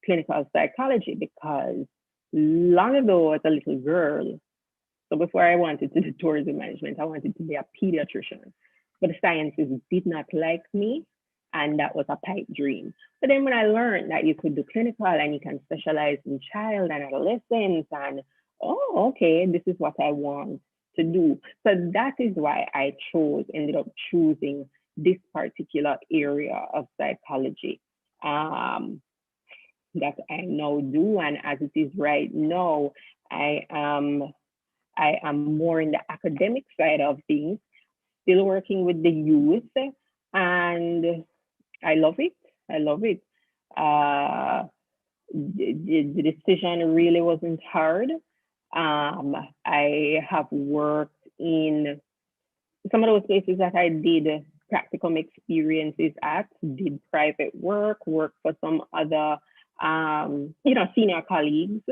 clinical psychology because long ago as a little girl, so before I wanted to do tourism management, I wanted to be a pediatrician. But the sciences did not like me, and that was a pipe dream. But then when I learned that you could do clinical and you can specialize in child and adolescents, and okay, this is what I want to do. So that is why I ended up choosing this particular area of psychology that I now do. And as it is right now, I am more in the academic side of things, still working with the youth, and I love it. I love it. The decision really wasn't hard. I have worked in some of those places that I did practicum experiences at, did private work, worked for some other, senior colleagues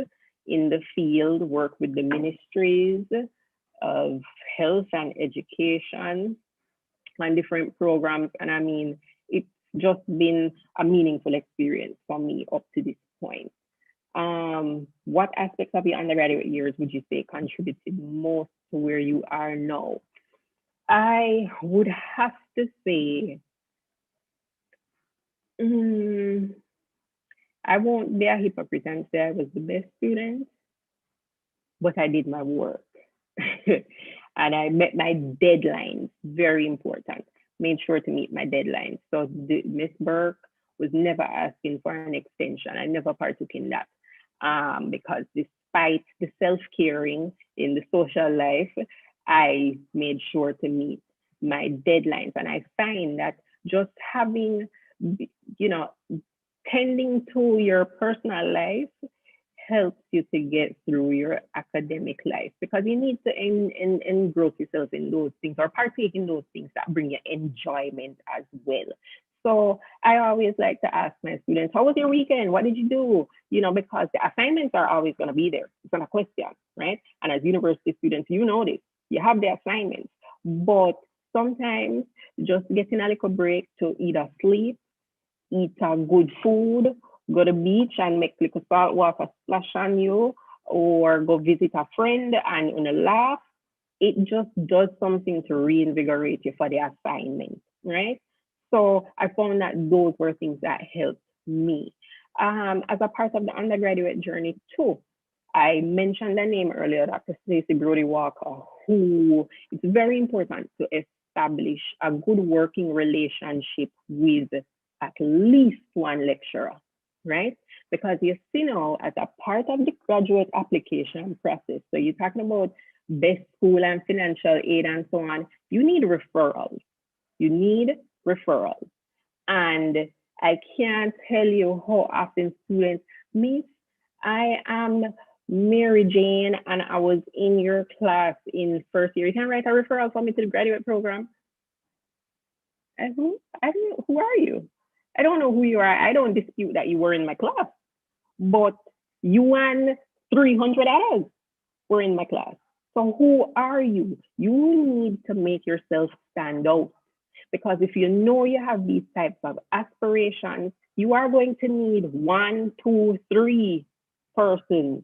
in the field, worked with the ministries of health and education on different programs. And I mean, it's just been a meaningful experience for me up to this point. What aspects of your undergraduate years would you say contributed most to where you are now? I would have to say, I won't be a hypocrite and say I was the best student, but I did my work. And I met my deadlines, very important. Made sure to meet my deadlines. So Miss Burke was never asking for an extension. I never partook in that because despite the self-caring in the social life, I made sure to meet my deadlines. And I find that just having, tending to your personal life helps you to get through your academic life, because you need to engross yourself in those things or partake in those things that bring you enjoyment as well. So I always like to ask my students, how was your weekend? What did you do? Because the assignments are always going to be there. It's going to question, right? And as university students, you know this. You have the assignments, but sometimes just getting a little break to either sleep, eat a good food, go to the beach and make little salt water splash on you, or go visit a friend and laugh. It just does something to reinvigorate you for the assignment, right? So I found that those were things that helped me. As a part of the undergraduate journey too, I mentioned the name earlier, Dr. Stacey Brody Walker, who it's very important to establish a good working relationship with at least one lecturer, right? Because you see now, as a part of the graduate application process, so you're talking about best school and financial aid and so on, you need referrals. You need referrals. And I can't tell you how often students, Miss, I am Mary Jane and I was in your class in first year. You can write a referral for me to the graduate program. And who are you? I don't know who you are. I don't dispute that you were in my class, but you and 300 others were in my class. So who are you? You need to make yourself stand out, because if you know you have these types of aspirations, you are going to need 1, 2, 3 persons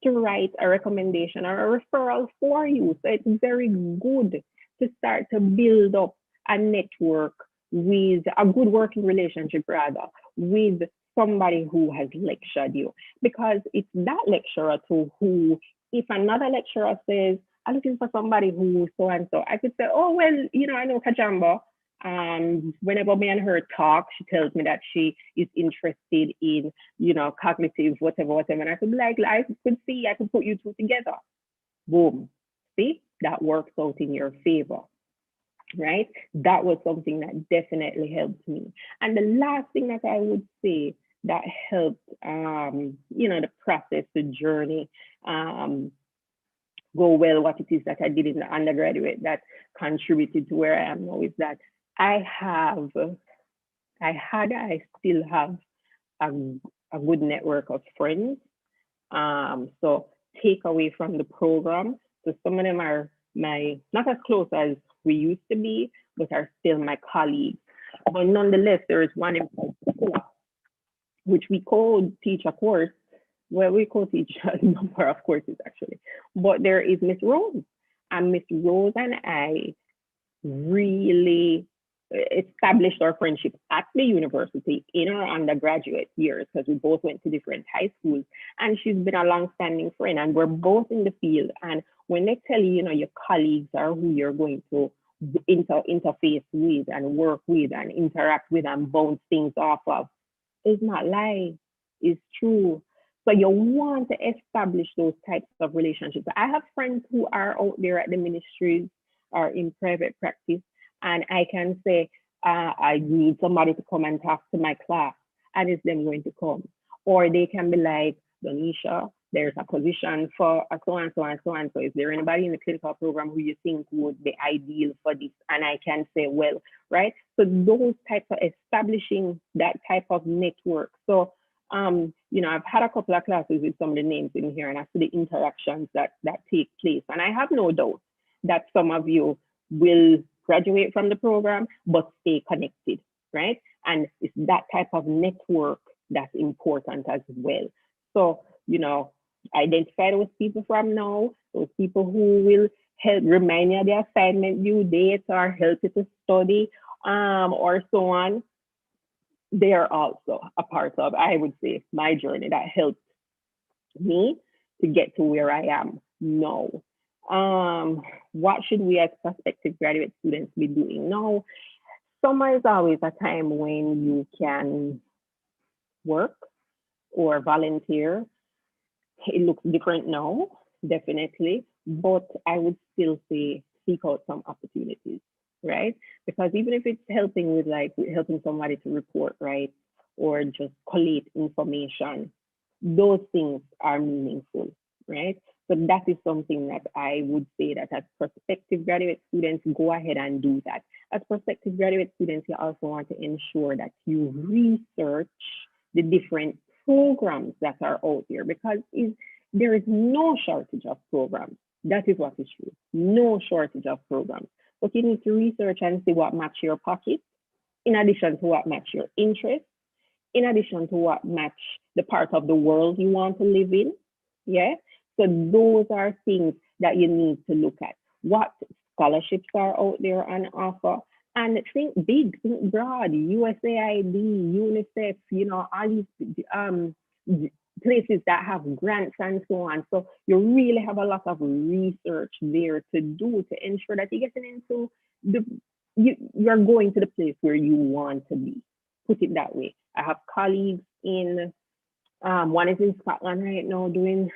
to write a recommendation or a referral for you. So it's very good to start to build up a network with a good working relationship, rather, with somebody who has lectured you. Because it's that lecturer too who, if another lecturer says, I'm looking for somebody who so and so, I could say, oh, well, I know Kajamba. Whenever me and her talk, she tells me that she is interested in, cognitive, whatever. And I could be like, I could put you two together. Boom. See, that works out in your favor, right? That was something that definitely helped me. And the last thing that I would say that helped, the process, the journey, go well, what it is that I did in the undergraduate that contributed to where I am now, is that I still have a good network of friends. So take away from the program, so some of them are not as close as we used to be, but are still my colleagues. But nonetheless, there is one in particular, which we co-teach a course. Well, we co-teach a number of courses actually, but there is Miss Rose, and Miss Rose and I really established our friendship at the university in our undergraduate years, because we both went to different high schools, and she's been a long-standing friend, and we're both in the field. And when they tell you, your colleagues are who you're going to interface with and work with and interact with and bounce things off of, it's not lie, it's true. So you want to establish those types of relationships. I have friends who are out there at the ministries, are in private practice, and I can say, I need somebody to come and talk to my class, and it's them going to come. Or they can be like, Doneisha, there's a position for a so and so and so and so. Is there anybody in the clinical program who you think would be ideal for this? And I can say, well, right? So those types of establishing that type of network. So, you know, I've had a couple of classes with some of the names in here, and I see the interactions that take place. And I have no doubt that some of you will graduate from the program, but stay connected, right? And it's that type of network that's important as well. So, you know, identify those people from now, those people who will help remind you of the assignment due dates or help you to study, or so on. They are also a part of, I would say, my journey that helped me to get to where I am now. What should we as prospective graduate students be doing now? Summer is always a time when you can work or volunteer. It looks different now, definitely, but I would still say seek out some opportunities, right? Because even if it's helping with like helping somebody to report, right, or just collate information, those things are meaningful, right? So that is something that I would say that as prospective graduate students, go ahead and do that. As prospective graduate students, you also want to ensure that you research the different programs that are out there, because there is no shortage of programs. That is what is true. No shortage of programs. But you need to research and see what match your pocket, in addition to what match your interest, in addition to what match the part of the world you want to live in. Yeah. So those are things that you need to look at. What scholarships are out there on offer? And think big, think broad, USAID, UNICEF, you know, all these places that have grants and so on. So you really have a lot of research there to do to ensure that you're getting into you're going to the place where you want to be. Put it that way. I have colleagues in, one is in Scotland right now doing,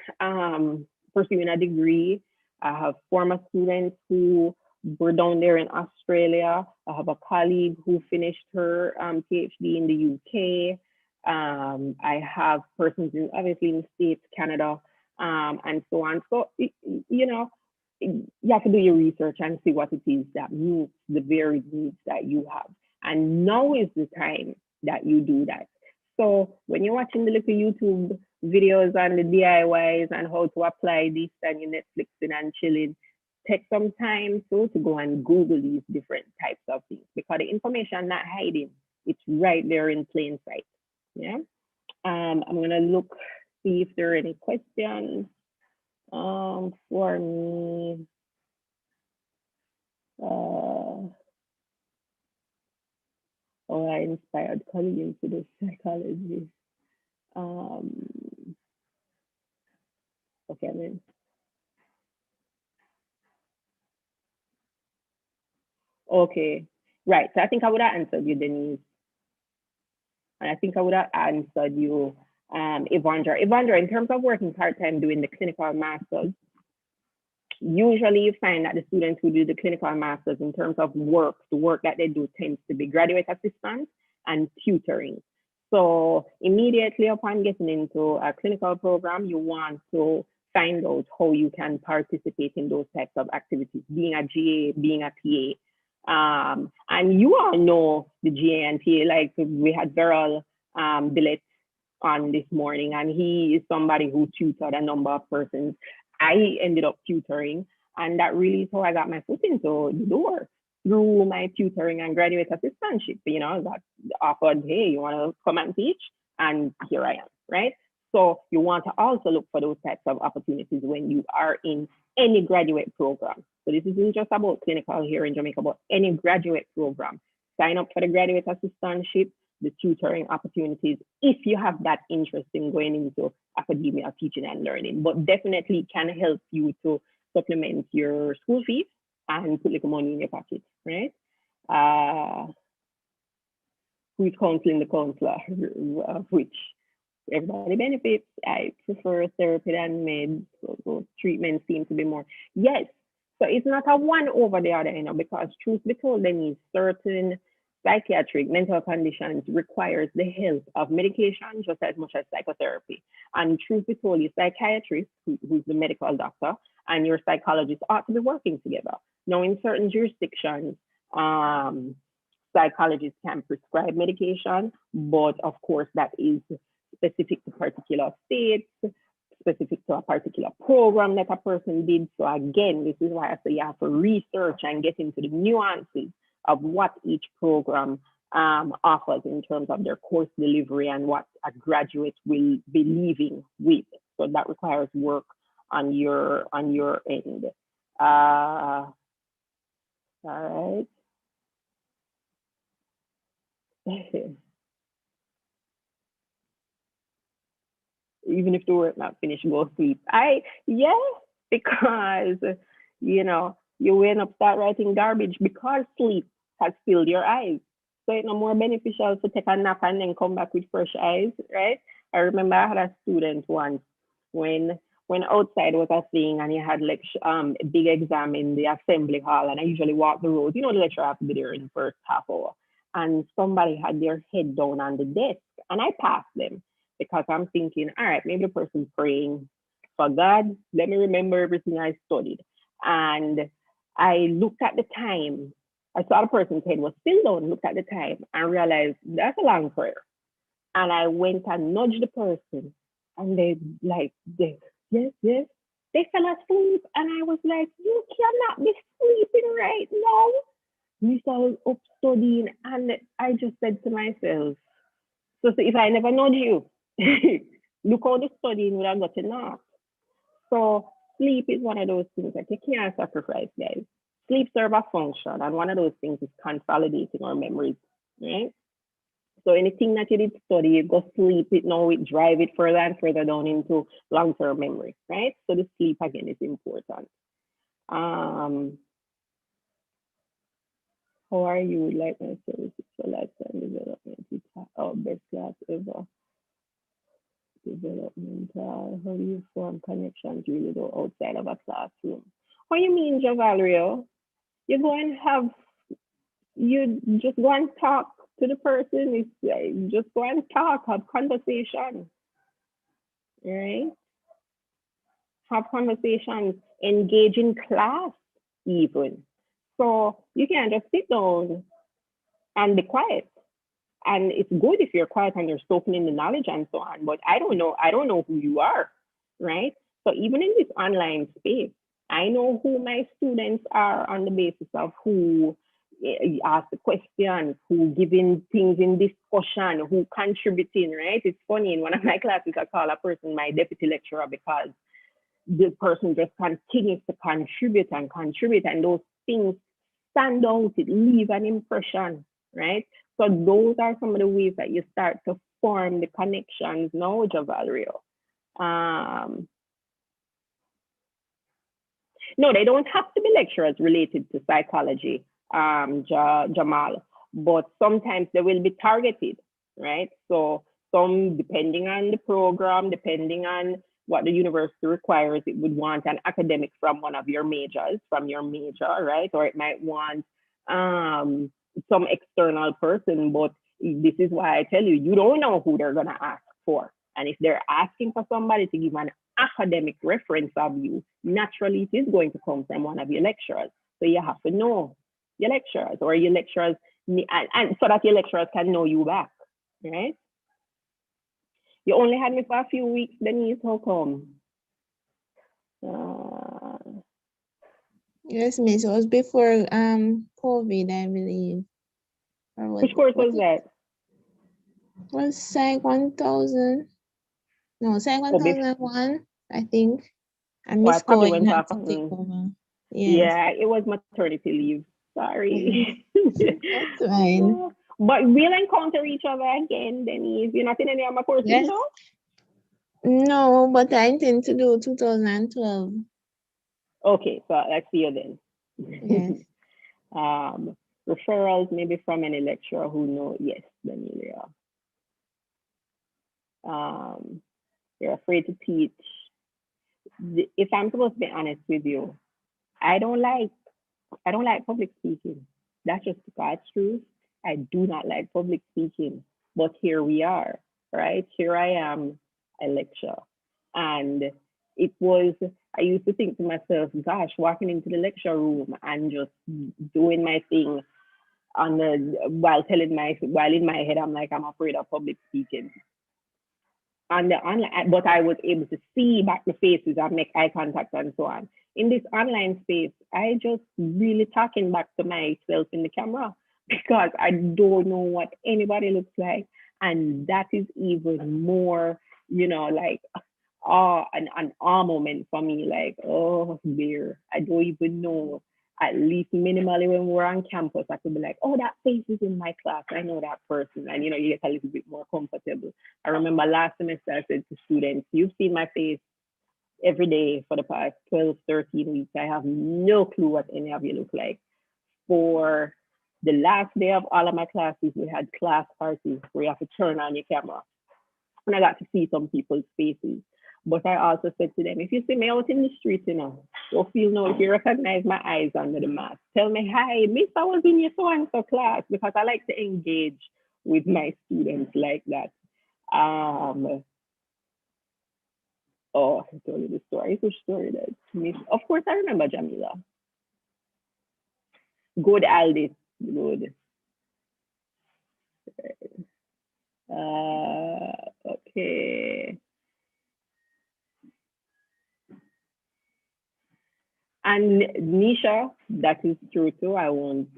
pursuing a degree. I have former students who were down there in Australia. I have a colleague who finished her PhD in the UK. I have persons obviously in the States, Canada, and so on. So, you know, you have to do your research and see what it is that meets the varied needs that you have. And now is the time that you do that. So when you're watching the little YouTube videos on the DIYs and how to apply this and your Netflixing and chilling, take some time to go and Google these different types of things, because the information not hiding, it's right there in plain sight. Yeah. I'm gonna look, see if there are any questions for me. I inspired colleagues to do psychology. Okay, then. Okay, right. So I think I would have answered you, Denise. And I think I would have answered you, Evandra. Evandra, in terms of working part-time doing the clinical masters, usually you find that the students who do the clinical masters in terms of work, the work that they do tends to be graduate assistants and tutoring. So immediately upon getting into a clinical program, you want to find out how you can participate in those types of activities, being a GA, being a PA. And you all know the GA and PA, like we had Veral Billet on this morning, and he is somebody who tutored a number of persons. I ended up tutoring, and that really is how I got my foot into the door, through my tutoring and graduate assistantship. You know, got offered, hey, you want to come and teach? And here I am, right? So you want to also look for those types of opportunities when you are in any graduate program. So this isn't just about clinical here in Jamaica, but any graduate program. Sign up for the graduate assistantship, the tutoring opportunities, if you have that interest in going into academia, teaching and learning, but definitely can help you to supplement your school fees and put little money in your pocket, right? Who's counseling the counselor, which everybody benefits. I prefer therapy than meds, so treatments seem to be more. Yes, So it's not a one over the other, because truth be told, then certain psychiatric mental conditions requires the help of medication just as much as psychotherapy. And truth be told, your psychiatrist, who's the medical doctor, and your psychologist ought to be working together. Now, in certain jurisdictions, psychologists can prescribe medication, but of course, that is specific to particular states, specific to a particular program that a person did. So again, this is why I say you have to research and get into the nuances of what each program offers in terms of their course delivery and what a graduate will be leaving with. So that requires work on your end. All right. Even if the work not finished, go sleep. Because you end up start writing garbage because sleep has filled your eyes. So it's no more beneficial to take a nap and then come back with fresh eyes, right? I remember I had a student once when outside was a thing and he had a big exam in the assembly hall, and I usually walk the road. The lecturer have to be there in the first half hour. And somebody had their head down on the desk, and I passed them because I'm thinking, all right, maybe the person's praying for God. Let me remember everything I studied. And I looked at the time. I saw the person's head was still down, looked at the time, and realized that's a long prayer. And I went and nudged the person, and they yes, they fell asleep. And I was like, you cannot be sleeping right now. I was up studying, and I just said to myself, so if I never nudge you, look how the studying would have gotten off. So sleep is one of those things that you can't sacrifice, guys. Sleep serves a function, and one of those things is consolidating our memories, right? So anything that you did study, you go sleep it now, it drive it further and further down into long-term memory, right? So the sleep again is important. How are you? Would like my services for lifetime development? It's our best class ever. Developmental. How do you form connections really though outside of a classroom? What you mean, Javario? You just go and talk to the person. It's just go and talk, have conversation, right? Have conversations, engage in class even. So you can't just sit down and be quiet. And it's good if you're quiet and you're soaking in the knowledge and so on, but I don't know who you are, right? So even in this online space, I know who my students are on the basis of who ask the questions, who giving things in discussion, who contributing, right? It's funny, in one of my classes, I call a person my deputy lecturer because the person just continues to contribute, and those things stand out, it leave an impression, right? So those are some of the ways that you start to form the connections now, Valerio. No, they don't have to be lecturers related to psychology, Jamal, but sometimes they will be targeted, right? So some, depending on the program, depending on what the university requires, it would want an academic from one of your majors, right? Or it might want some external person, but this is why I tell you, you don't know who they're gonna ask for. And if they're asking for somebody to give an academic reference of you, naturally it is going to come from one of your lecturers. So you have to know your lecturers, or your lecturers, and so that your lecturers can know you back, right? You only had me for a few weeks, Denise, how come? Yes, miss. It was before COVID, I believe. Which course was that? Was Psych 1000. No, Psych 1001, I think. I missed probably going went off. Yeah, it was maternity leave. Sorry. That's fine. But we'll encounter each other again, Denise. You're not in any of my courses, yes. No? No, but I intend to do 2012. Okay, so let's see you then. Yes. Referrals, maybe from any lecturer who know. Yes, Daniela. You're afraid to teach. If I'm supposed to be honest with you, I don't like public speaking. That's just God's truth. I do not like public speaking. But here we are, right? Here I am, I lecture. And it was, I used to think to myself, gosh, walking into the lecture room and just doing my thing while in my head, I'm like, I'm afraid of public speaking. But I was able to see back the faces and make eye contact and so on. In this online space, I just really talking back to myself in the camera because I don't know what anybody looks like. And that is even more, like an awe moment for me, like, oh dear, I don't even know. At least minimally when we're on campus, I could be like, oh, that face is in my class. I know that person. And, you get a little bit more comfortable. I remember last semester, I said to students, you've seen my face every day for the past 12, 13 weeks. I have no clue what any of you look like. For the last day of all of my classes, we had class parties where you have to turn on your camera. And I got to see some people's faces. But I also said to them, if you see me out in the street, don't feel no, if you recognize my eyes under the mask, tell me, hi, miss, I was in your so-and-so class, because I like to engage with my students like that. Oh, I told you the story. Which story that miss? Of course, I remember Jamila. Good, Aldis. Good. Okay. And Nisha, that is true too. I won't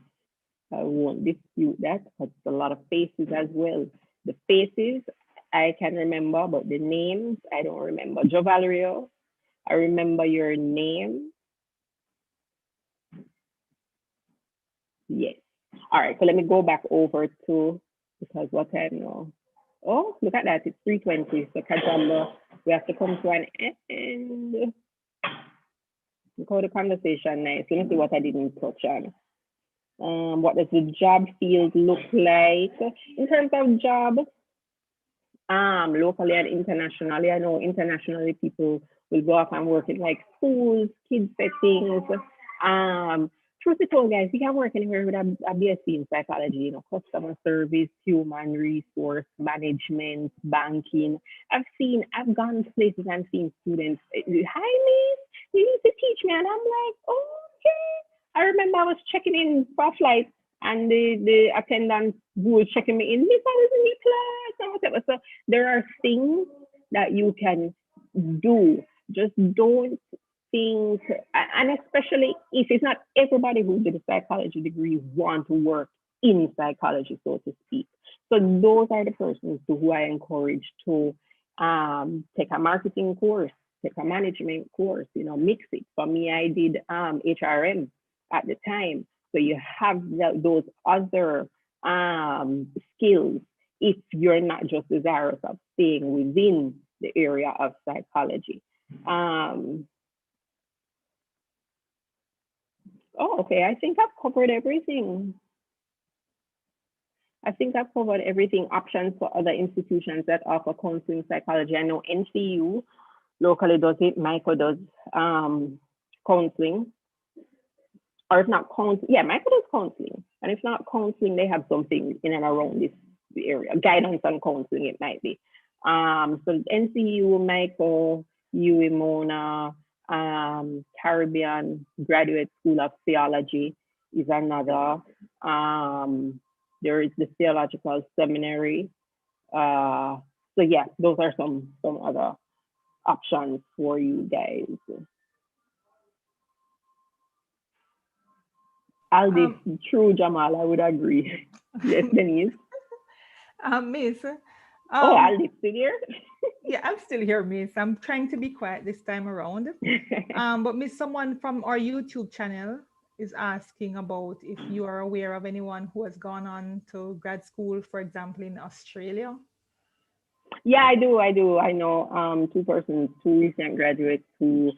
dispute that, but it's a lot of faces as well. The faces I can remember, but the names I don't remember. Jo Valerio, I remember your name. Yes. All right, so let me go back over to, because what time now? Oh, look at that, it's 3:20. So Kajamba, we have to come to an end. Look how the conversation nice. Let me see what I didn't touch on. What does the job field look like in terms of job? Locally and internationally. I know internationally people will go off and work in like schools, kids settings. Truth be told, guys, you can work anywhere with a BSc in psychology, customer service, human resource management, banking. I've gone to places and seen students, hi, miss, you need to teach me. And I'm like, okay. I remember I was checking in for a flight and the attendant who was checking me in, miss, I was in the class and whatever. So there are things that you can do. Just don't think, and especially if it's not everybody who did a psychology degree want to work in psychology, so to speak. So those are the persons who I encourage to take a marketing course, take a management course, mix it. For me, I did HRM at the time. So you have those other skills if you're not just desirous of staying within the area of psychology. Oh, okay. I think I've covered everything. Options for other institutions that offer counseling psychology. I know NCU locally does it. Michael does counseling. Or if not counseling, yeah, Michael does counseling. And if not counseling, they have something in and around this area. Guidance and counseling, it might be. So NCU, Michael, UE Mona, Caribbean Graduate School of Theology is another. There is the Theological Seminary. So yeah, those are some other options for you guys. Aldis, true, Jamal, I would agree. Yes, Denise. Miss. Aldis, still here? Yeah, I'm still here, Miss. I'm trying to be quiet this time around. But Miss, someone from our YouTube channel is asking about if you are aware of anyone who has gone on to grad school, for example, in Australia. Yeah, I do. I know two recent graduates who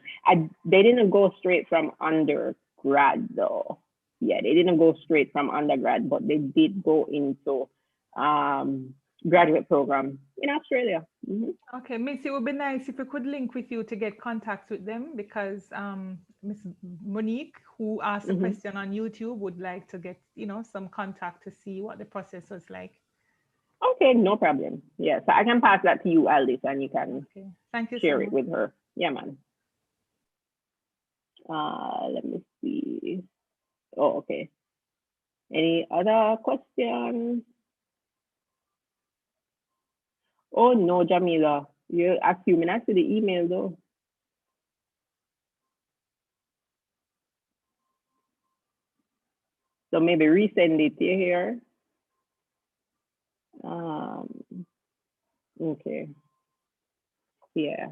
they didn't go straight from undergrad though. Yeah, they didn't go straight from undergrad, but they did go into graduate program in Australia. Okay, Miss, it would be nice if we could link with you to get contact with them, because Miss Monique, who asked a question on YouTube, would like to get, some contact to see what the process was like. Okay, no problem. Yeah, so I can pass that to you, Alice, and you can Thank you share so it much. with her. Yeah, man. Let me see. Oh, okay. Any other questions? Oh no, Jamila, you're assuming I see the email though. So maybe resend it here. Okay. Yeah,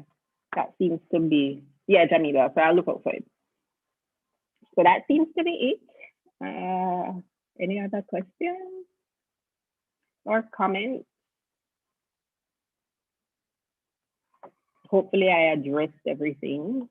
that seems to be, yeah, Jamila, so I'll look out for it. So that seems to be it. Any other questions or comments? Hopefully I addressed everything.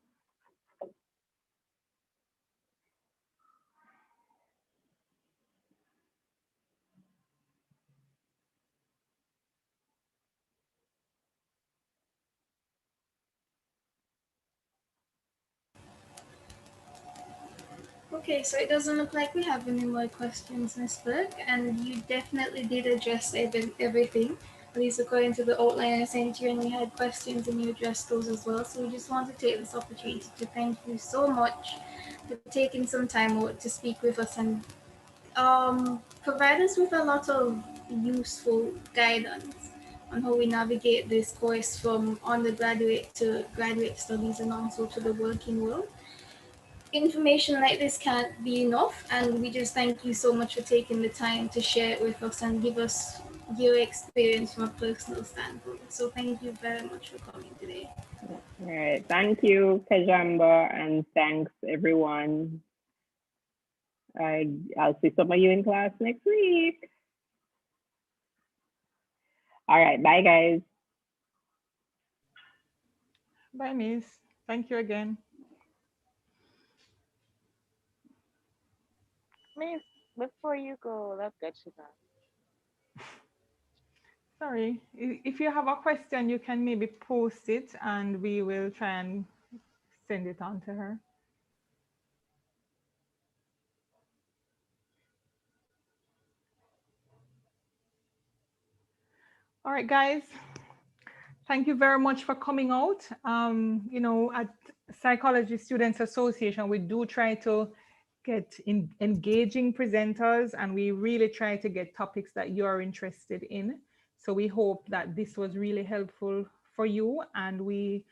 Okay, so it doesn't look like we have any more questions, Ms. Burke, and you definitely did address everything, at least according to the outline I sent you, and we had questions and you addressed those as well. So we just want to take this opportunity to thank you so much for taking some time out to speak with us and provide us with a lot of useful guidance on how we navigate this course from undergraduate to graduate studies and also to the working world. Information like this can't be enough, and we just thank you so much for taking the time to share it with us and give us your experience from a personal standpoint. So thank you very much for coming today. All right, thank you, Kajamba, and thanks everyone. I'll see some of you in class next week. All right, bye guys. Bye, Miss. Thank you again. Miss, before you go, let's get you back. Sorry, if you have a question, you can maybe post it and we will try and send it on to her. All right, guys. Thank you very much for coming out. At Psychology Students Association, we do try to get engaging presenters, and we really try to get topics that you are interested in. So we hope that this was really helpful for you, and we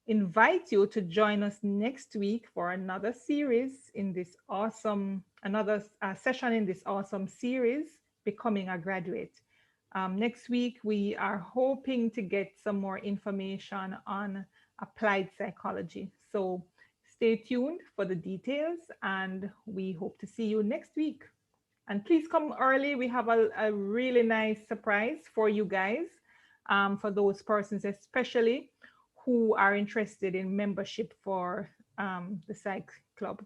invite you to join us next week for another series in this awesome, session in this awesome series, Becoming a Graduate. Next week, we are hoping to get some more information on applied psychology. So stay tuned for the details, and we hope to see you next week. And please come early. We have a really nice surprise for you guys, for those persons especially who are interested in membership for the Psych Club.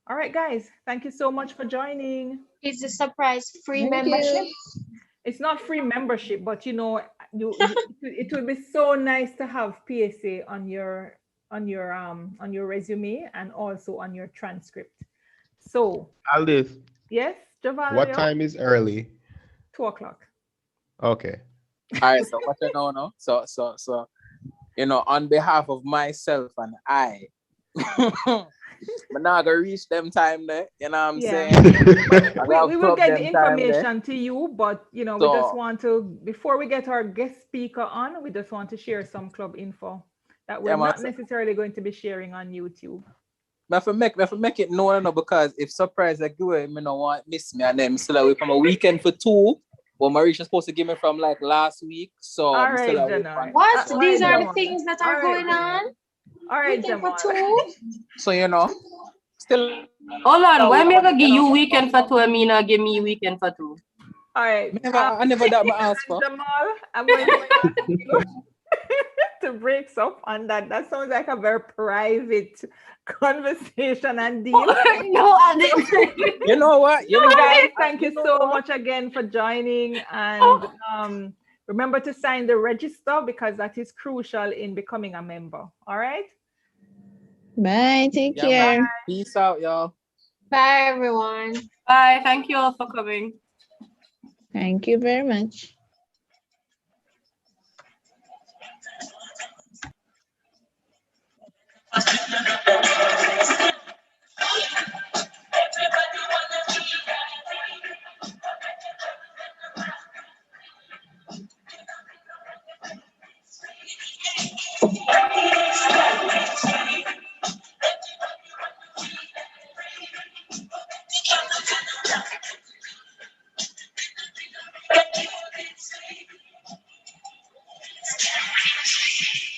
All right, guys, thank you so much for joining. Is the surprise free membership? It's not free membership, but it would be so nice to have PSA on your resume and also on your transcript. So Alice. Yes, Giovanni. What time is early? 2 o'clock. Okay. All right, so what you know now? So on behalf of myself and I, I'm not gonna reach them time there, you know what I'm saying? we will get the information to you, but we just want to, before we get our guest speaker on, we just want to share some club info that we're not necessarily going to be sharing on YouTube. If I make it known, because if surprise like you, I don't want miss me, and then still away from a weekend for 2. Well, Marisha's supposed to give me from like last week, so I'm still away from. What? These are the things that are going on. All right, weekend for 2. So still. Hold on, why me gonna give you weekend for 2? I mean, give me weekend for 2. All right. I never that my ask for. Jamal, I'm going to ask you to break up on that. That sounds like a very private conversation and deal. No, I didn't. You know what? Guys, thank you so much again for joining. And remember to sign the register, because that is crucial in becoming a member. All right? Bye. Take care. Peace out, y'all. Bye, everyone. Bye. Thank you all for coming. Thank you very much.